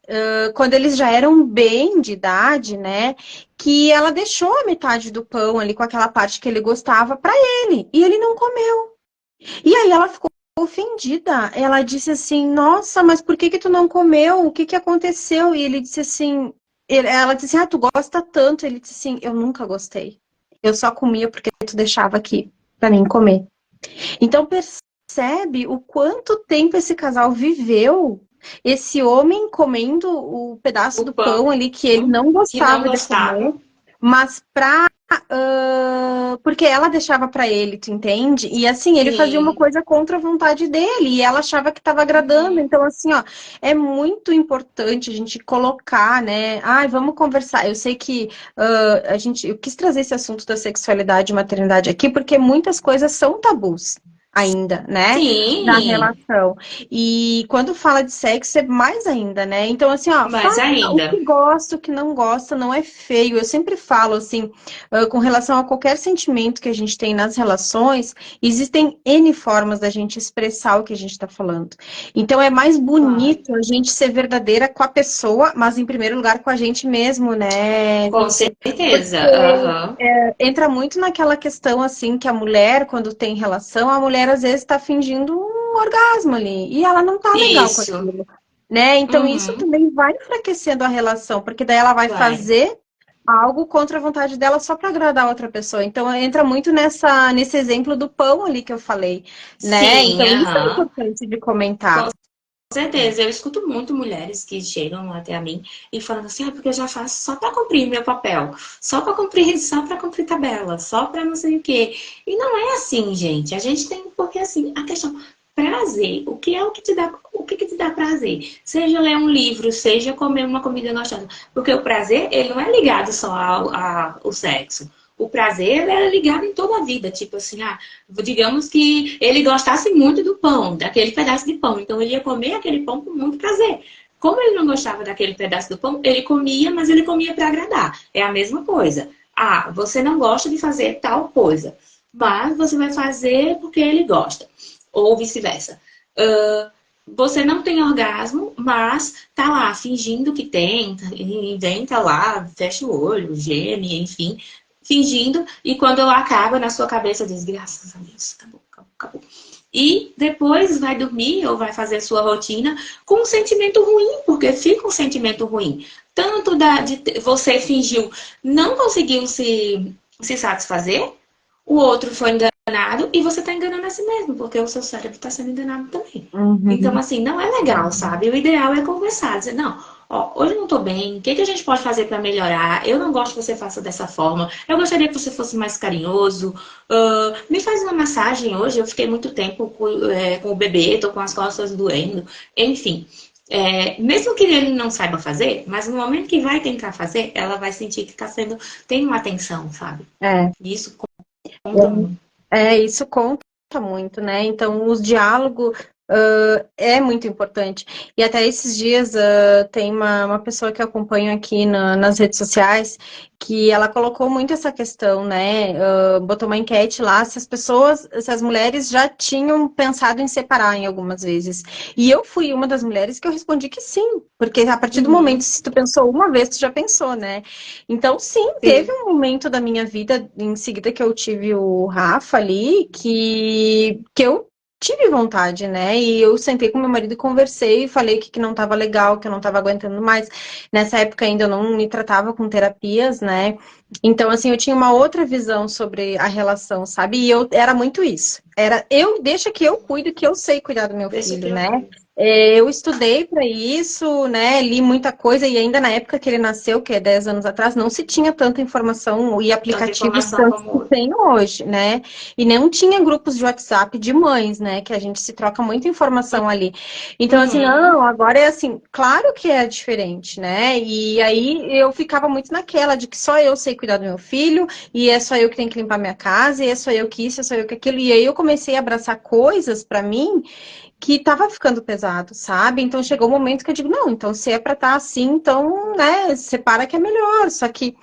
A: quando eles já eram bem de idade, né, que ela deixou a metade do pão ali com aquela parte que ele gostava para ele, e ele não comeu. E aí ela ficou ofendida. Ela disse assim: "Nossa, mas por que que tu não comeu? O que que aconteceu?" E ele disse assim, ela disse assim: "Ah, tu gosta tanto?" Ele disse assim: "Eu nunca gostei. Eu só comia porque tu deixava aqui para mim comer." Então percebe o quanto tempo esse casal viveu, esse homem comendo o pedaço
B: O
A: do
B: pão
A: pão ali que ele não
B: que não
A: gostava de comer,
B: gostava.
A: mas porque ela deixava para ele, tu entende? E assim, ele fazia uma
B: Sim.
A: coisa contra a vontade dele e ela achava que estava agradando.
B: Uhum.
A: Então assim, ó, é muito importante a gente colocar, né? Ai, vamos conversar. Eu sei que eu quis trazer esse assunto da sexualidade e maternidade aqui porque muitas coisas são tabus ainda, né, na
B: Sim,
A: relação. E quando fala de sexo é mais ainda, né? Então assim, ó,
B: mas
A: fala o
B: ainda.
A: que gosta, o que não gosta, não é feio. Eu sempre falo assim, com relação a qualquer sentimento que a gente tem nas relações, existem N formas da gente expressar o que a gente está falando. Então é mais
B: Claro.
A: bonito a gente ser verdadeira com a pessoa, mas em primeiro lugar com a gente mesmo, né,
B: Com
A: Nice?
B: certeza. Aham.
A: Entra muito naquela questão assim que a mulher, quando tem relação, a mulher às vezes está fingindo um orgasmo ali e ela não tá legal com
B: Isso.
A: aquilo, né? Então isso
B: Uhum.
A: também vai enfraquecendo a relação, porque daí ela vai
B: Vai.
A: fazer algo contra a vontade dela só para agradar a outra pessoa. Então entra muito nesse exemplo do pão ali que eu falei, né?
B: Sim,
A: Então isso é
B: aham.
A: importante de
B: Com
A: comentar.
B: certeza. Eu escuto muito mulheres que chegam até a mim e falam assim, ah, porque eu já faço só para cumprir meu papel, só para cumprir tabela, só para não sei o quê. E não é assim, gente. A gente tem, porque assim, a questão prazer, o que é o que te dá, o que te dá prazer? Seja ler um livro, seja comer uma comida gostosa. Porque o prazer, ele não é ligado só ao sexo. O prazer ele é ligado em toda a vida, tipo assim, ah, digamos que ele gostasse muito do pão, daquele pedaço de pão, então ele ia comer aquele pão com muito prazer. Como ele não gostava daquele pedaço do pão, ele comia, mas ele comia para agradar. É a mesma coisa. Ah, você não gosta de fazer tal coisa, mas você vai fazer porque ele gosta. Ou vice-versa. Você não tem orgasmo, mas tá lá fingindo que tem, inventa lá, fecha o olho, geme, enfim, fingindo, e quando acaba na sua cabeça diz, graças a Deus, acabou, acabou, acabou. E depois vai dormir ou vai fazer sua rotina com um sentimento ruim, porque fica um sentimento ruim. Tanto de você fingiu, não conseguiu se satisfazer, o outro foi enganado e você está enganando a si mesmo, porque o seu cérebro está sendo enganado também. Então,
A: Uhum.
B: assim, não é legal, sabe? O ideal é conversar, dizer, não, ó, hoje eu não tô bem, o que, que a gente pode fazer para melhorar? Eu não gosto que você faça dessa forma, eu gostaria que você fosse mais carinhoso. Me faz uma massagem hoje, eu fiquei muito tempo com o bebê, tô com as costas doendo, enfim. Mesmo que ele não saiba fazer, mas no momento que vai tentar fazer, ela vai sentir que tem uma atenção, sabe?
A: É.
B: E isso conta muito.
A: Isso conta muito, né? Então, os diálogos. é muito importante. E até esses dias tem uma pessoa que eu acompanho aqui nas redes sociais que ela colocou muito essa questão, né? Botou uma enquete lá se as mulheres já tinham pensado em separar em algumas vezes. E eu fui uma das mulheres que eu respondi que sim, porque a partir do momento,
B: Uhum.
A: se tu pensou uma vez, tu já pensou, né? Então, sim, teve
B: Sim.
A: um momento da minha vida, em seguida que eu tive o Rafa ali, que eu tive vontade, né? E eu sentei com meu marido e conversei, falei que não estava legal, que eu não estava aguentando mais. Nessa época ainda eu não me tratava com terapias, né? Então, assim, eu tinha uma outra visão sobre a relação, sabe? E eu era muito isso. Era deixa que eu cuido, que eu sei cuidar do meu
B: Deixa que
A: filho,
B: eu
A: né?
B: cuido.
A: Eu estudei para isso, né? Li muita coisa e ainda na época que ele nasceu, que é 10 anos atrás, não se tinha tanta informação e
B: Tanta
A: aplicativos
B: informação
A: tanto que
B: como
A: tem hoje, né? E não tinha grupos de WhatsApp de mães, né? Que a gente se troca muita informação ali. Então, assim,
B: uhum.
A: não, agora é assim, claro que é diferente, né? E aí eu ficava muito naquela de que só eu sei cuidar do meu filho, e é só eu que tenho que limpar minha casa, e é só eu que isso, é só eu que aquilo. E aí eu comecei a abraçar coisas para mim que tava ficando pesado, sabe? Então chegou o um momento que eu digo, não, então se é pra estar assim, então, né, separa que é melhor. Só que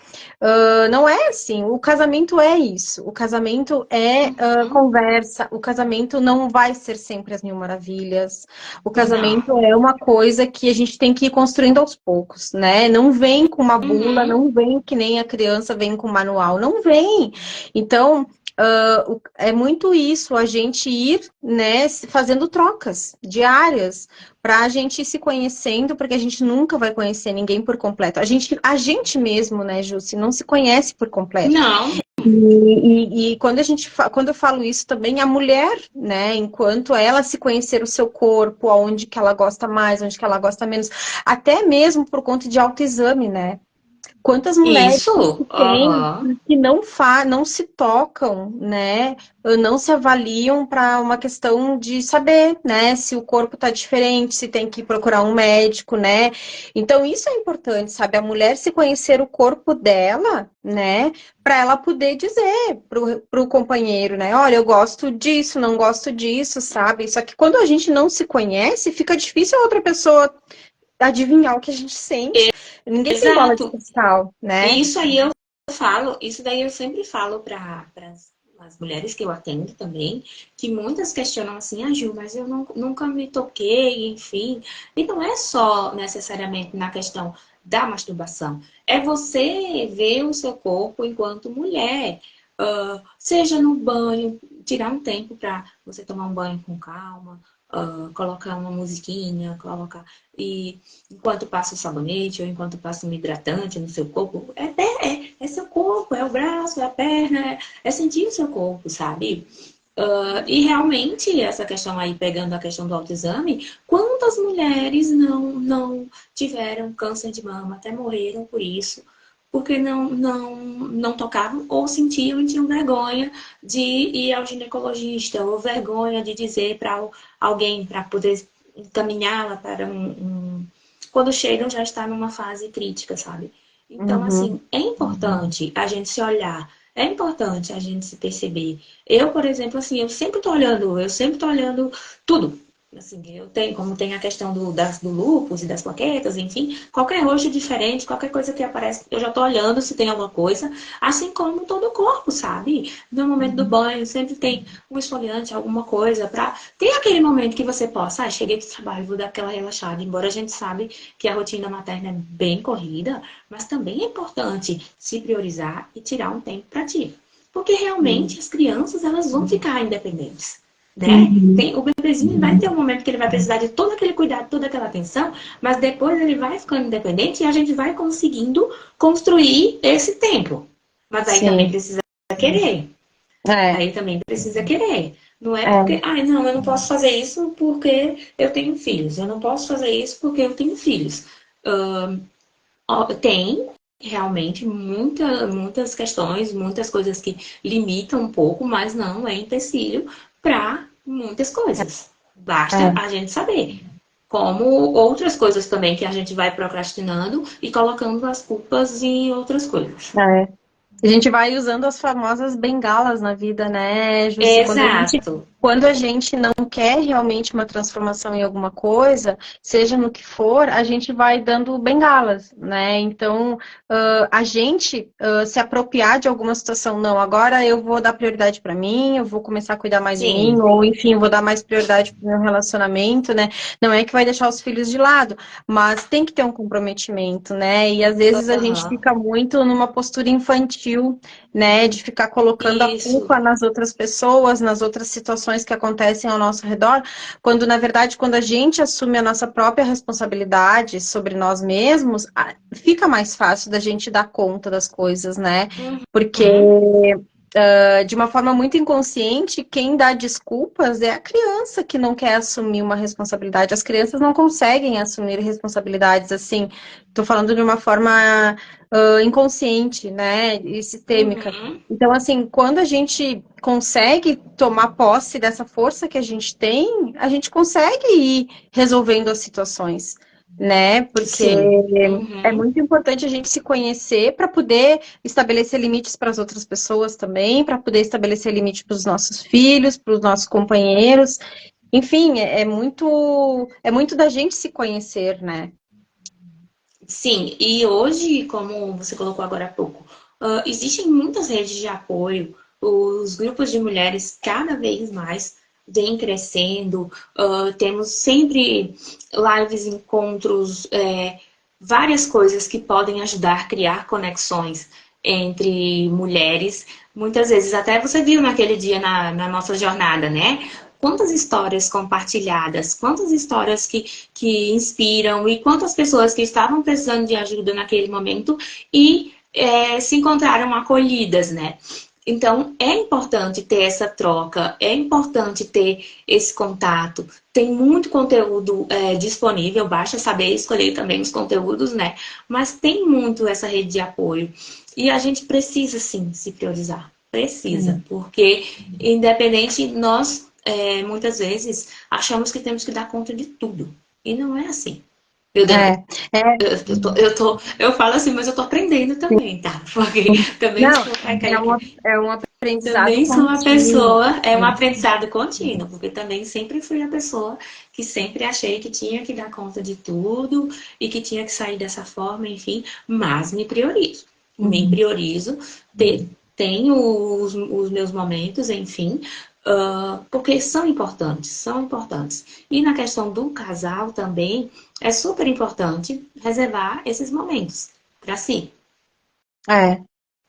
A: não é assim. O casamento é isso. O casamento é
B: Uhum.
A: conversa. O casamento não vai ser sempre as mil maravilhas. O
B: Não.
A: casamento é uma coisa que a gente tem que ir construindo aos poucos, né? Não vem com uma bula,
B: Uhum.
A: não vem que nem a criança vem com manual, não vem. Então, é muito isso, a gente ir, né, fazendo trocas diárias para a gente ir se conhecendo, porque a gente nunca vai conhecer ninguém por completo. A gente mesmo, né, Ju, se não se conhece por completo.
B: Não.
A: E quando quando eu falo isso também, a mulher, né, enquanto ela se conhecer o seu corpo, aonde que ela gosta mais, onde que ela gosta menos, até mesmo por conta de autoexame, né? Quantas mulheres
B: Isso.
A: tem
B: Aham.
A: que não se tocam, né? Não se avaliam para uma questão de saber, né? Se o corpo está diferente, se tem que procurar um médico, né? Então, isso é importante, sabe? A mulher se conhecer o corpo dela, né? Para ela poder dizer para o companheiro, né? Olha, eu gosto disso, não gosto disso, sabe? Só que quando a gente não se conhece, fica difícil a outra pessoa adivinhar o que a gente sente. Ninguém tem bola de
B: Exato.
A: cristal, né?
B: Isso aí eu falo, isso daí eu sempre falo para as mulheres que eu atendo também, que muitas questionam assim, ah, Ju, mas eu nunca me toquei, enfim. E não é só necessariamente na questão da masturbação, é você ver o seu corpo enquanto mulher. Seja no banho, tirar um tempo para você tomar um banho com calma, colocar uma musiquinha, colocar. E enquanto passa o sabonete ou enquanto passa um hidratante no seu corpo, é seu corpo, é o braço, é a perna, é sentir o seu corpo, sabe? E realmente, essa questão aí, pegando a questão do autoexame, quantas mulheres não tiveram câncer de mama, até morreram por isso, porque não tocavam ou sentiam e tinham vergonha de ir ao ginecologista, ou vergonha de dizer para alguém para poder encaminhá-la para quando chegam já está numa fase crítica, sabe? Então,
A: Uhum.
B: assim, é importante a gente se olhar, é importante a gente se perceber. Eu, por exemplo, assim, eu sempre tô olhando tudo. Assim, eu tenho, como tem a questão do lúpus e das plaquetas, enfim, qualquer roxo diferente, qualquer coisa que aparece, eu já tô olhando se tem alguma coisa, assim como todo o corpo, sabe? No momento do banho, sempre tem um esfoliante, alguma coisa, pra ter aquele momento que você possa, cheguei do trabalho, vou dar aquela relaxada, embora a gente sabe que a rotina materna é bem corrida, mas também é importante se priorizar e tirar um tempo para ti. Porque realmente as crianças elas vão ficar independentes. Né?
A: Uhum.
B: O bebezinho vai ter um momento que ele vai precisar de todo aquele cuidado, toda aquela atenção, mas depois ele vai ficando independente e a gente vai conseguindo construir esse tempo. Mas aí também
A: Sim.
B: precisa querer.
A: É,
B: Aí também precisa querer. Não é
A: é,
B: porque, não, eu não posso fazer isso porque eu tenho filhos. Eu não posso fazer isso porque eu tenho filhos. Tem realmente muitas questões, muitas coisas que limitam um pouco, mas não é empecilho para muitas coisas. Basta
A: é,
B: a gente saber. Como outras coisas também que a gente vai procrastinando e colocando as culpas em outras coisas.
A: é. A gente vai usando as famosas bengalas na vida, né, Jussi?
B: Exato.
A: quando a gente não quer realmente uma transformação em alguma coisa, seja no que for, a gente vai dando bengalas, né? Então, a gente se apropriar de alguma situação, não, agora eu vou dar prioridade para mim, eu vou começar a cuidar mais de mim,
B: Sim.
A: ou enfim, vou dar mais prioridade para o meu relacionamento, né? Não é que vai deixar os filhos de lado, mas tem que ter um comprometimento, né? E às vezes a gente
B: Aham.
A: fica muito numa postura infantil, né? De ficar colocando a
B: Isso.
A: culpa nas outras pessoas, nas outras situações que acontecem ao nosso redor, quando na verdade, quando a gente assume a nossa própria responsabilidade sobre nós mesmos, fica mais fácil da gente dar conta das coisas, né? Porque
B: Uhum.
A: de uma forma muito inconsciente, quem dá desculpas é a criança que não quer assumir uma responsabilidade. As crianças não conseguem assumir responsabilidades assim. Estou falando de uma forma inconsciente, né, e sistêmica.
B: Uhum.
A: Então, assim, quando a gente consegue tomar posse dessa força que a gente tem, a gente consegue ir resolvendo as situações, né? Porque
B: Sim.
A: é
B: Uhum.
A: muito importante a gente se conhecer para poder estabelecer limites para as outras pessoas também, para poder estabelecer limites para os nossos filhos, para os nossos companheiros. Enfim, é muito da gente se conhecer, né?
B: Sim, e hoje, como você colocou agora há pouco, existem muitas redes de apoio, os grupos de mulheres cada vez mais vêm crescendo, temos sempre lives, encontros, várias coisas que podem ajudar a criar conexões entre mulheres. Muitas vezes, até você viu naquele dia na nossa jornada, né? Quantas histórias compartilhadas, quantas histórias que inspiram e quantas pessoas que estavam precisando de ajuda naquele momento e se encontraram acolhidas, né? Então, é importante ter essa troca, é importante ter esse contato. Tem muito conteúdo disponível, basta saber escolher também os conteúdos, né? Mas tem muito essa rede de apoio. E a gente precisa, sim, se priorizar. Precisa, porque independente, nós muitas vezes achamos que temos que dar conta de tudo. E não é assim. Eu,
A: É, é,
B: eu falo assim, mas eu tô aprendendo também, tá? Porque também
A: não,
B: sou aquela que
A: é um aprendizado
B: também sou uma
A: contínuo.
B: pessoa, é um aprendizado contínuo, porque também sempre fui a pessoa que sempre achei que tinha que dar conta de tudo e que tinha que sair dessa forma, enfim, mas me priorizo. Me
A: Uhum.
B: priorizo, tenho os meus momentos, enfim, porque são importantes, são importantes. E na questão do casal também, é super importante reservar esses momentos para si.
A: É,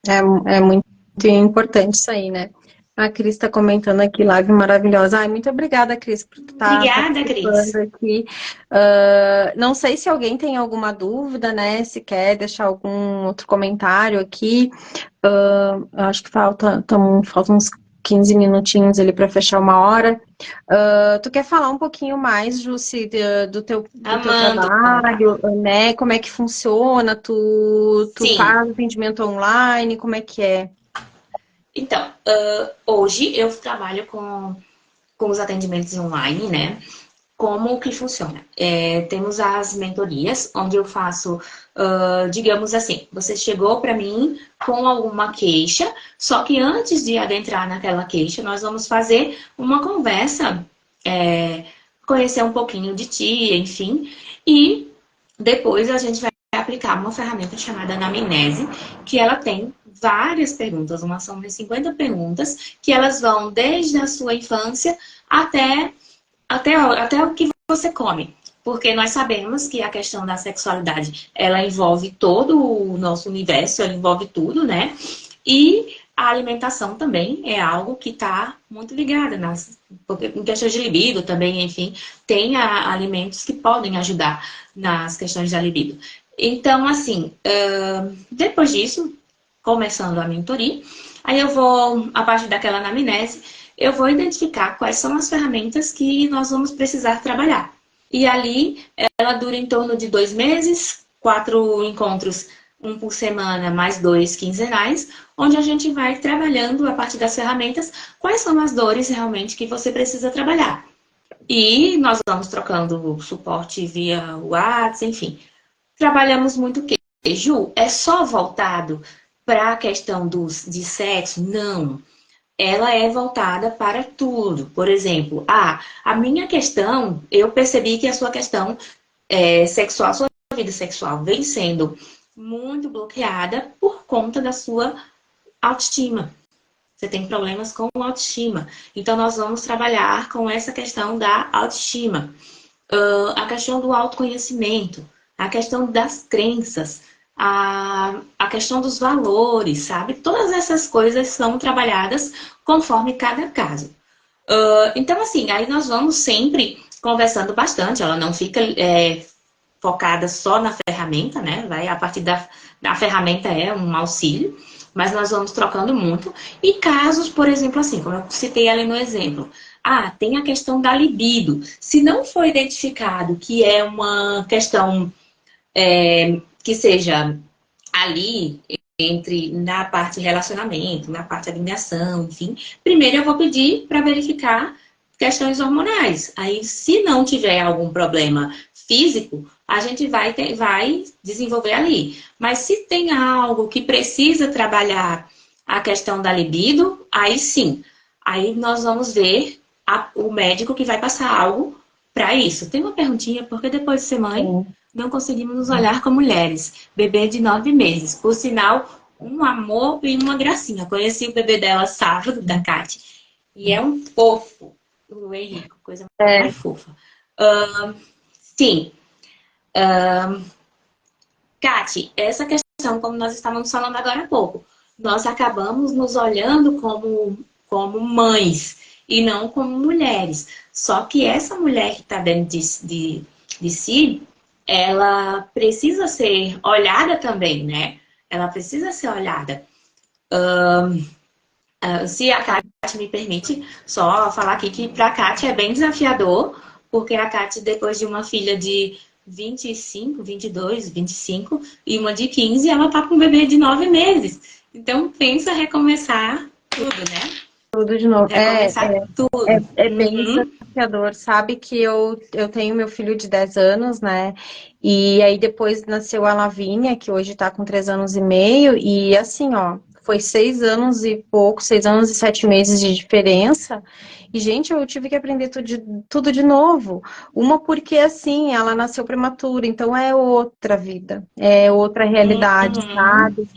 A: é muito importante isso aí, né? A Cris está comentando aqui, live maravilhosa. Ai, muito obrigada, Cris, por estar
B: Obrigada,
A: participando
B: Cris.
A: aqui. Não sei se alguém tem alguma dúvida, né? Se quer deixar algum outro comentário aqui. Acho que faltam uns 15 minutinhos ali para fechar uma hora. Tu quer falar um pouquinho mais, Jussi, do teu
B: Amando.
A: trabalho, né? Como é que funciona? Tu
B: Sim.
A: faz atendimento online? Como é que é?
B: Então, hoje eu trabalho com os atendimentos online, né? Como que funciona? Temos as mentorias, onde eu faço, digamos assim, você chegou para mim com alguma queixa, só que antes de adentrar naquela queixa, nós vamos fazer uma conversa, conhecer um pouquinho de ti, enfim, e depois a gente vai aplicar uma ferramenta chamada Anamnese, que ela tem várias perguntas, uma são de 50 perguntas, que elas vão desde a sua infância até o que você come. Porque nós sabemos que a questão da sexualidade, ela envolve todo o nosso universo, ela envolve tudo, né? E a alimentação também é algo que está muito ligada porque em questões de libido também, enfim, tem alimentos que podem ajudar nas questões da libido. Então, assim, depois disso, começando a mentoria, aí eu vou, a partir daquela anamnese, eu vou identificar quais são as ferramentas que nós vamos precisar trabalhar. E ali, ela dura em torno de 2 meses, 4 encontros, um por semana, mais 2 quinzenais, onde a gente vai trabalhando a partir das ferramentas quais são as dores realmente que você precisa trabalhar. E nós vamos trocando suporte via WhatsApp, enfim. Trabalhamos muito o quê? Ju, é só voltado para a questão de sexo? Não. ela é voltada para tudo. Por exemplo, a minha questão, eu percebi que a sua questão sexual, sua vida sexual vem sendo muito bloqueada por conta da sua autoestima. Você tem problemas com autoestima. Então, nós vamos trabalhar com essa questão da autoestima. A questão do autoconhecimento, a questão das crenças, a questão dos valores, sabe? Todas essas coisas são trabalhadas conforme cada caso. Então, assim, aí nós vamos sempre conversando bastante. Ela não fica focada só na ferramenta, né? Vai a partir da ferramenta é um auxílio, mas nós vamos trocando muito. E casos, por exemplo, assim, como eu citei ali no exemplo, tem a questão da libido. Se não for identificado que é uma questão que seja ali entre na parte de relacionamento, na parte de alimentação, enfim, primeiro eu vou pedir para verificar questões hormonais. Aí, se não tiver algum problema físico, a gente vai desenvolver ali. Mas se tem algo que precisa trabalhar a questão da libido, aí sim. Aí nós vamos ver o médico que vai passar algo para isso. Tem uma perguntinha, porque depois de ser mãe, não conseguimos nos olhar como mulheres. Bebê de 9 meses. Por sinal, um amor e uma gracinha. Conheci o bebê dela sábado, da Kate. E é um fofo. O Henrique, coisa mais fofa. Sim. Kate, essa questão, como nós estávamos falando agora há pouco, nós acabamos nos olhando como mães e não como mulheres. Só que essa mulher que está dentro de si, ela precisa ser olhada também, né? Ela precisa ser olhada. Se a Kate me permite, só falar aqui que para a Kate é bem desafiador, porque a Kate, depois de uma filha de 25, 22, 25 e uma de 15, ela tá com um bebê de 9 meses. Então, pensa recomeçar tudo, né?
A: Tudo de novo.
B: Recomeçar tudo.
A: É bem desafiador. Sabe que eu tenho meu filho de 10 anos, né? E aí depois nasceu a Lavínia, que hoje tá com 3 anos e meio. E assim, ó, foi 6 anos e pouco, 6 anos e 7 meses de diferença. E, gente, eu tive que aprender tudo de novo. Uma porque, assim, ela nasceu prematura, então é outra vida, é outra realidade, sabe?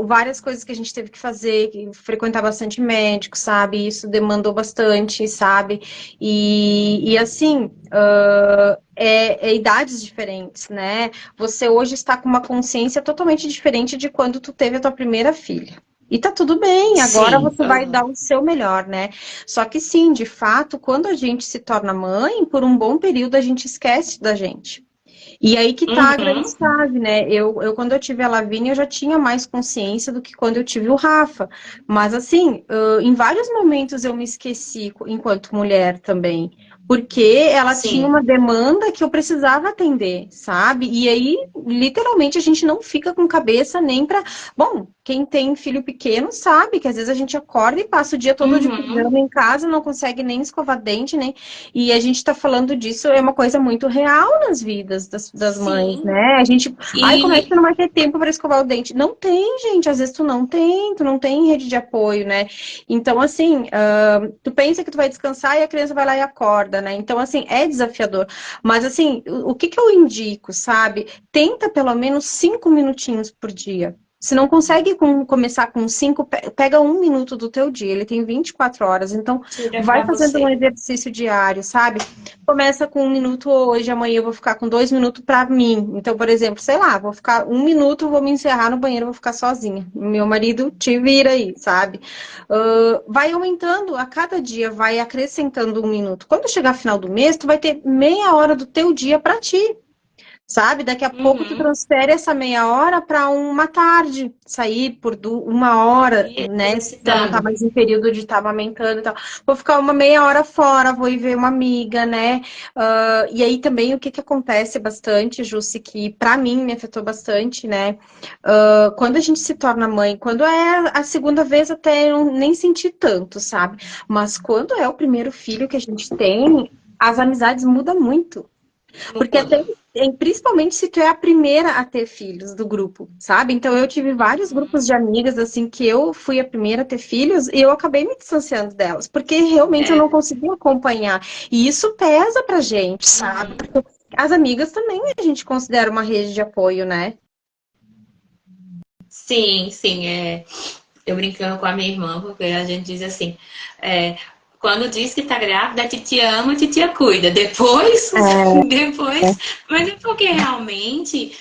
A: Várias coisas que a gente teve que fazer, frequentar bastante médico, sabe? Isso demandou bastante, sabe? E assim, idades diferentes, né? Você hoje está com uma consciência totalmente diferente de quando tu teve a tua primeira filha. E tá tudo bem, agora
B: Sim.
A: você vai dar o seu melhor, né? Só que sim, de fato, quando a gente se torna mãe, por um bom período a gente esquece da gente. E aí que tá a grande chave, né? Quando eu tive a Lavínia, eu já tinha mais consciência do que quando eu tive o Rafa. Mas, assim, em vários momentos eu me esqueci enquanto mulher também. Porque ela tinha uma demanda que eu precisava atender, sabe? E aí, literalmente, a gente não fica com cabeça nem pra... Bom, quem tem filho pequeno sabe que às vezes a gente acorda e passa o dia todo de pijama em casa, não consegue nem escovar dente, nem... E a gente tá falando disso, é uma coisa muito real nas vidas das mães, né? A gente, como é que tu não vai ter tempo para escovar o dente? Não tem, gente, às vezes tu não tem rede de apoio, né? Então, assim, tu pensa que tu vai descansar e a criança vai lá e acorda, né? Então, assim, é desafiador. Mas, assim, o que eu indico, sabe? Tenta pelo menos 5 minutinhos por dia. Se não consegue começar com 5, pega 1 minuto do teu dia. Ele tem 24 horas, então vai fazendo um exercício diário, sabe? Começa com 1 minuto hoje, amanhã eu vou ficar com 2 minutos para mim. Então, por exemplo, sei lá, vou ficar 1 minuto, vou me encerrar no banheiro, vou ficar sozinha. Meu marido te vira aí, sabe? Vai aumentando a cada dia, vai acrescentando 1 minuto. Quando chegar final do mês, tu vai ter meia hora do teu dia para ti. Sabe? Daqui a pouco tu transfere essa meia hora para uma tarde, sair por 1 hora, né? Se tu não tá mais em período de estar amamentando e tal. Vou ficar uma meia hora fora, vou ir ver uma amiga, né? E aí também o que acontece bastante, Jussi, que para mim me afetou bastante, né? Quando a gente se torna mãe, quando é a segunda vez até eu nem senti tanto, sabe? Mas quando é o primeiro filho que a gente tem, as amizades mudam muito. Porque
B: muda.
A: principalmente se tu é a primeira a ter filhos do grupo, sabe? Então eu tive vários grupos de amigas, assim, que eu fui a primeira a ter filhos e eu acabei me distanciando delas, porque realmente eu não
B: É,
A: conseguia acompanhar. E isso pesa pra gente, sabe?
B: uhum.
A: Porque as amigas também a gente considera uma rede de apoio, né?
B: Sim, sim, eu brincando com a minha irmã, porque a gente diz assim, é, quando diz que tá grávida, a titia ama, a titia cuida. Depois, depois, mas é porque realmente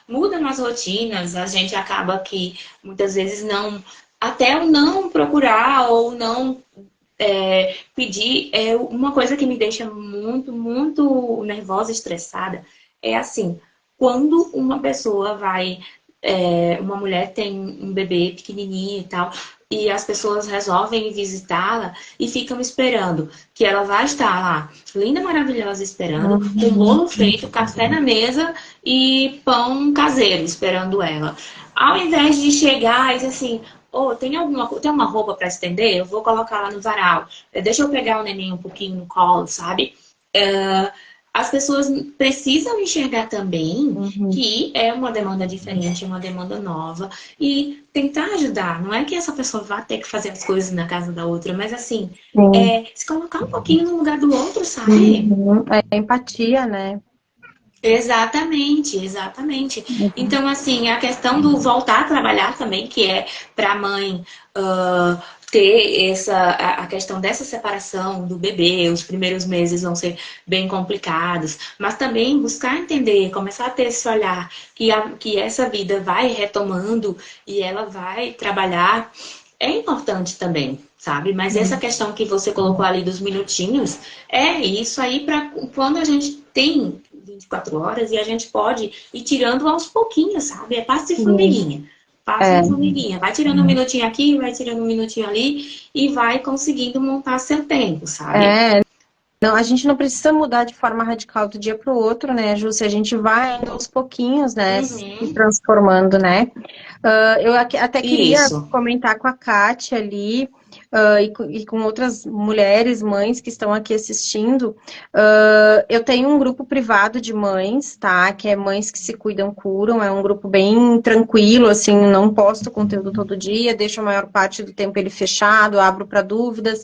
B: muda nas rotinas, a gente acaba que muitas vezes não, até o não procurar ou não pedir, uma coisa que me deixa muito, muito nervosa, estressada, é assim, quando uma pessoa vai uma mulher tem um bebê pequenininho e tal, e as pessoas resolvem visitá-la e ficam esperando que ela vai estar lá, linda, maravilhosa, esperando, com bolo feito, café na mesa e pão caseiro esperando ela. Ao invés de chegar e dizer assim, oh, tem uma roupa para estender? Eu vou colocar lá no varal. Deixa eu pegar o neném um pouquinho no colo, sabe? As pessoas precisam enxergar também
A: Uhum.
B: que é uma demanda diferente, uma demanda nova e tentar ajudar. Não é que essa pessoa vá ter que fazer as coisas na casa da outra, mas assim,
A: Sim.
B: se colocar um pouquinho no lugar do outro, sabe?
A: Uhum. É empatia, né?
B: Exatamente, exatamente.
A: Uhum.
B: Então, assim, a questão do voltar a trabalhar também, que é para a mãe ter a questão dessa separação do bebê, os primeiros meses vão ser bem complicados, mas também buscar entender, começar a ter esse olhar que essa vida vai retomando e ela vai trabalhar, é importante também, sabe? Mas essa questão que você colocou ali dos minutinhos, é isso aí para quando a gente tem 24 horas e a gente pode ir tirando aos pouquinhos, sabe? É passo de
A: Sim.
B: formiguinha. Passo
A: É.
B: de formiguinha. Vai tirando um minutinho aqui, vai tirando um minutinho ali e vai conseguindo montar seu tempo, sabe?
A: É, não, a gente não precisa mudar de forma radical do dia para o outro, né, Ju? Se a gente vai indo aos pouquinhos, né, se
B: Uhum.
A: transformando, né? Eu até queria
B: Isso.
A: comentar com a Kátia ali, e com outras mulheres, mães que estão aqui assistindo. Eu tenho um grupo privado de mães, tá? Que é Mães que se Cuidam, Curam. É um grupo bem tranquilo, assim, não posto conteúdo todo dia, deixo a maior parte do tempo ele fechado, abro para dúvidas.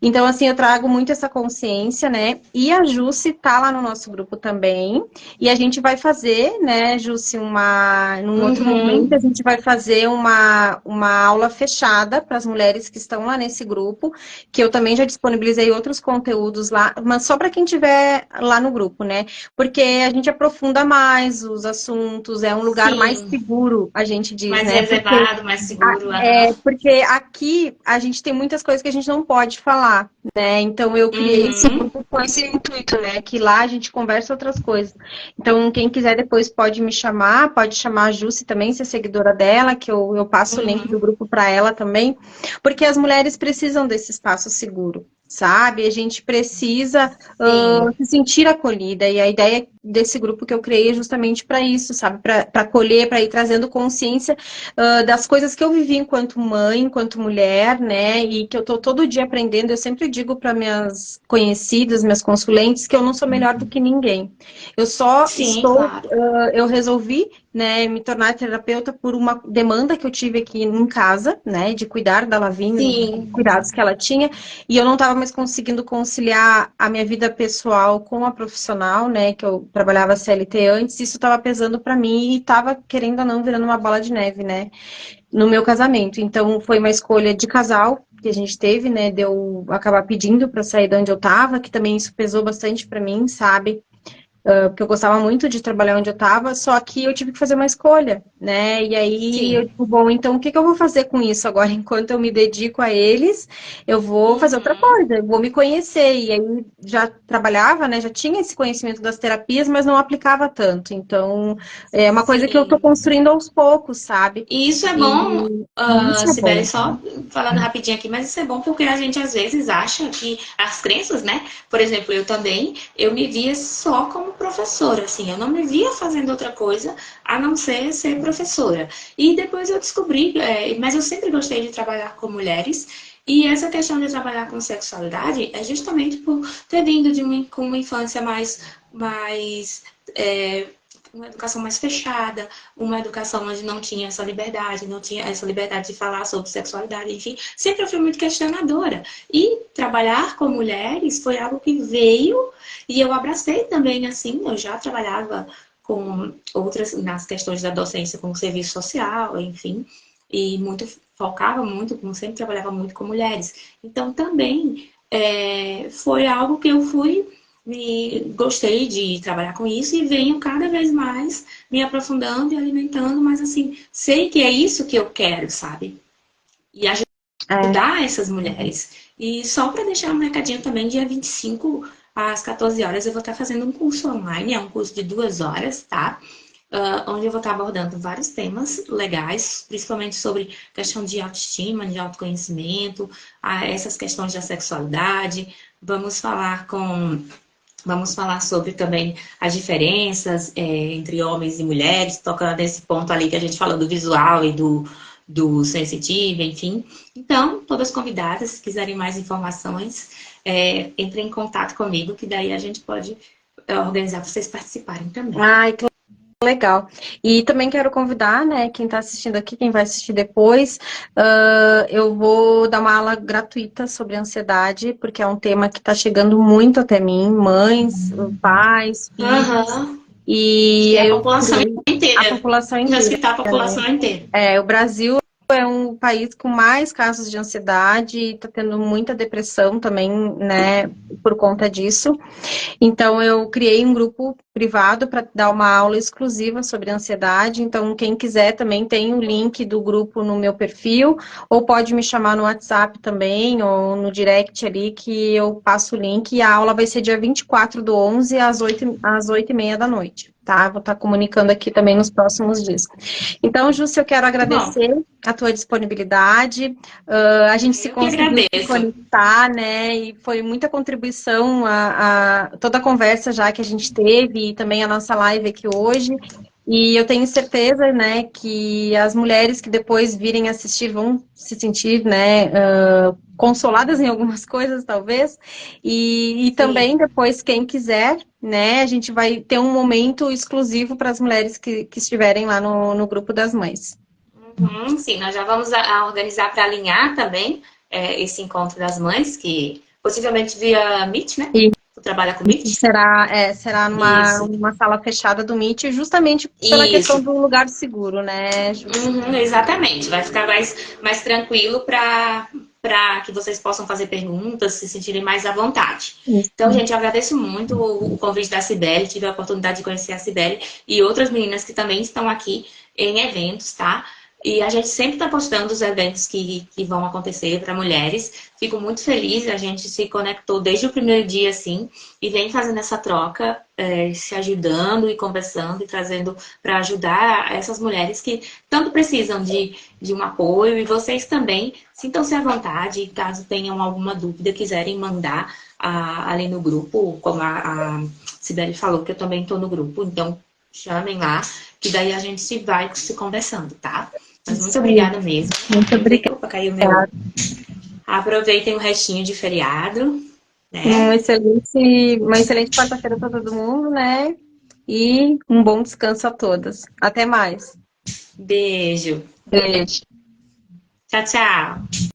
A: Então, assim, eu trago muito essa consciência, né? E a Jusce tá lá no nosso grupo também. E a gente vai fazer, né, Jusce, num outro momento, a
B: Uhum.
A: gente vai fazer uma aula fechada para as mulheres que estão lá nesse grupo, que eu também já disponibilizei outros conteúdos lá, mas só para quem estiver lá no grupo, né? Porque a gente aprofunda mais os assuntos, é um lugar mais
B: Sim.
A: seguro, a gente diz,
B: Mais
A: né?
B: reservado, mais seguro. Aham.
A: Porque aqui a gente tem muitas coisas que a gente não pode falar, né? Então eu criei esse
B: Uhum.
A: grupo com esse intuito, né? Que lá a gente conversa outras coisas. Então, quem quiser depois pode me chamar, pode chamar a Jusce também, ser seguidora dela, que eu passo o link do
B: Uhum.
A: grupo para ela também, porque as mulheres precisam desse espaço seguro. Sabe? A gente precisa
B: Sim.
A: se sentir acolhida, e a ideia desse grupo que eu criei é justamente para isso, sabe? Para acolher, para ir trazendo consciência das coisas que eu vivi enquanto mãe, enquanto mulher, né? E que eu tô todo dia aprendendo. Eu sempre digo para minhas conhecidas, minhas consulentes, que eu não sou melhor do que ninguém. Eu só
B: Sim,
A: estou,
B: claro.
A: eu resolvi, né, me tornar terapeuta por uma demanda que eu tive aqui em casa, né, de cuidar da Lavínia, dos
B: Sim.
A: cuidados que ela tinha, e eu não estava mais conseguindo conciliar a minha vida pessoal com a profissional, né, que eu trabalhava CLT antes, isso estava pesando para mim e estava, querendo ou não, virando uma bola de neve, né, no meu casamento. Então, foi uma escolha de casal que a gente teve, né, de eu acabar pedindo para sair de onde eu estava, que também isso pesou bastante para mim, sabe? Porque eu gostava muito de trabalhar onde eu estava, só que eu tive que fazer uma escolha, né? E aí eu
B: Sim.
A: digo, bom, então o que que eu vou fazer com isso agora? Enquanto eu me dedico a eles, eu vou fazer outra
B: Uhum.
A: coisa, eu vou me conhecer. E aí já trabalhava, né? Já tinha esse conhecimento das terapias, mas não aplicava tanto. Então, é uma coisa que eu estou
B: Sim.
A: construindo aos poucos, sabe?
B: E isso é bom,
A: E isso é
B: Sibeli,
A: bom.
B: só falando rapidinho aqui, mas isso é bom porque a gente às vezes acha que as crenças, né? Por exemplo, eu também, eu me via só como professora, assim, eu não me via fazendo outra coisa a não ser professora. E depois eu descobri, mas eu sempre gostei de trabalhar com mulheres. E essa questão de trabalhar com sexualidade é justamente por ter vindo com uma infância mais uma educação mais fechada, uma educação onde não tinha essa liberdade, não tinha essa liberdade de falar sobre sexualidade, enfim, sempre eu fui muito questionadora. E trabalhar com mulheres foi algo que veio e eu abracei também, assim, eu já trabalhava com outras, nas questões da docência, com serviço social, enfim, e focava muito, como sempre trabalhava muito com mulheres. Então também foi algo que eu fui gostei de trabalhar com isso e venho cada vez mais me aprofundando e alimentando, mas assim, sei que é isso que eu quero, sabe? E ajudar essas mulheres. E só para deixar um recadinho também, dia 25 às 14 horas eu vou estar fazendo um curso online, é um curso de 2 horas, tá? Onde eu vou estar abordando vários temas legais, principalmente sobre questão de autoestima, de autoconhecimento, essas questões da sexualidade. Vamos falar sobre também as diferenças entre homens e mulheres, tocando nesse ponto ali que a gente falou do visual e do sensitivo, enfim. Então, todas convidadas, se quiserem mais informações, entrem em contato comigo, que daí a gente pode organizar para vocês participarem também.
A: Ai, que legal. E também quero convidar, né, quem está assistindo aqui, quem vai assistir depois, eu vou dar uma aula gratuita sobre ansiedade, porque é um tema que está chegando muito até mim, mães, pais, filhos,
B: Uhum.
A: e
B: E a
A: eu
B: população
A: criei a
B: inteira.
A: população inteira.
B: Hospital a população inteira.
A: O Brasil é um país com mais casos de ansiedade e está tendo muita depressão também, né, por conta disso. Então, eu criei um grupo privado para dar uma aula exclusiva sobre ansiedade. Então, quem quiser também tem o link do grupo no meu perfil, ou pode me chamar no WhatsApp também, ou no direct ali, que eu passo o link. E a aula vai ser dia 24/11, às 8h30 da noite, tá? Vou estar comunicando aqui também nos próximos dias. Então, Júcia, eu quero agradecer a tua disponibilidade. A gente se
B: Eu que
A: conseguiu se
B: agradeço.
A: conectar, né? E foi muita contribuição a toda a conversa já que a gente teve e também a nossa live aqui hoje. E eu tenho certeza, né, que as mulheres que depois virem assistir vão se sentir, né, consoladas em algumas coisas, talvez. E também depois, quem quiser, né, a gente vai ter um momento exclusivo para as mulheres que estiverem lá no grupo das mães.
B: Sim, nós já vamos organizar para alinhar também esse encontro das mães, que possivelmente via Meet, né?
A: E
B: Tu trabalha com Meet?
A: será
B: Isso.
A: numa sala fechada do Meet, justamente pela questão
B: Isso.
A: do lugar seguro, né, Ju?
B: Exatamente. Vai ficar mais tranquilo para que vocês possam fazer perguntas, se sentirem mais à vontade. Então,
A: Isso.
B: gente, eu agradeço muito o convite da Cibele, tive a oportunidade de conhecer a Cibele e outras meninas que também estão aqui em eventos, tá? E a gente sempre está postando os eventos que vão acontecer para mulheres. Fico muito feliz, a gente se conectou desde o primeiro dia, assim, e vem fazendo essa troca, se ajudando e conversando e trazendo para ajudar essas mulheres que tanto precisam de um apoio. E vocês também sintam-se à vontade, caso tenham alguma dúvida, quiserem mandar ali no grupo, como a Cibele falou, que eu também estou no grupo, então chamem lá, que daí a gente vai se conversando, tá? Mas muito
A: Isso aí.
B: obrigada mesmo.
A: Muito obrigada.
B: Opa, caiu meu. Aproveitem o restinho de feriado, né?
A: Uma excelente quarta-feira para todo mundo, né? E um bom descanso a todas. Até mais.
B: Beijo.
A: Beijo.
B: Tchau, tchau.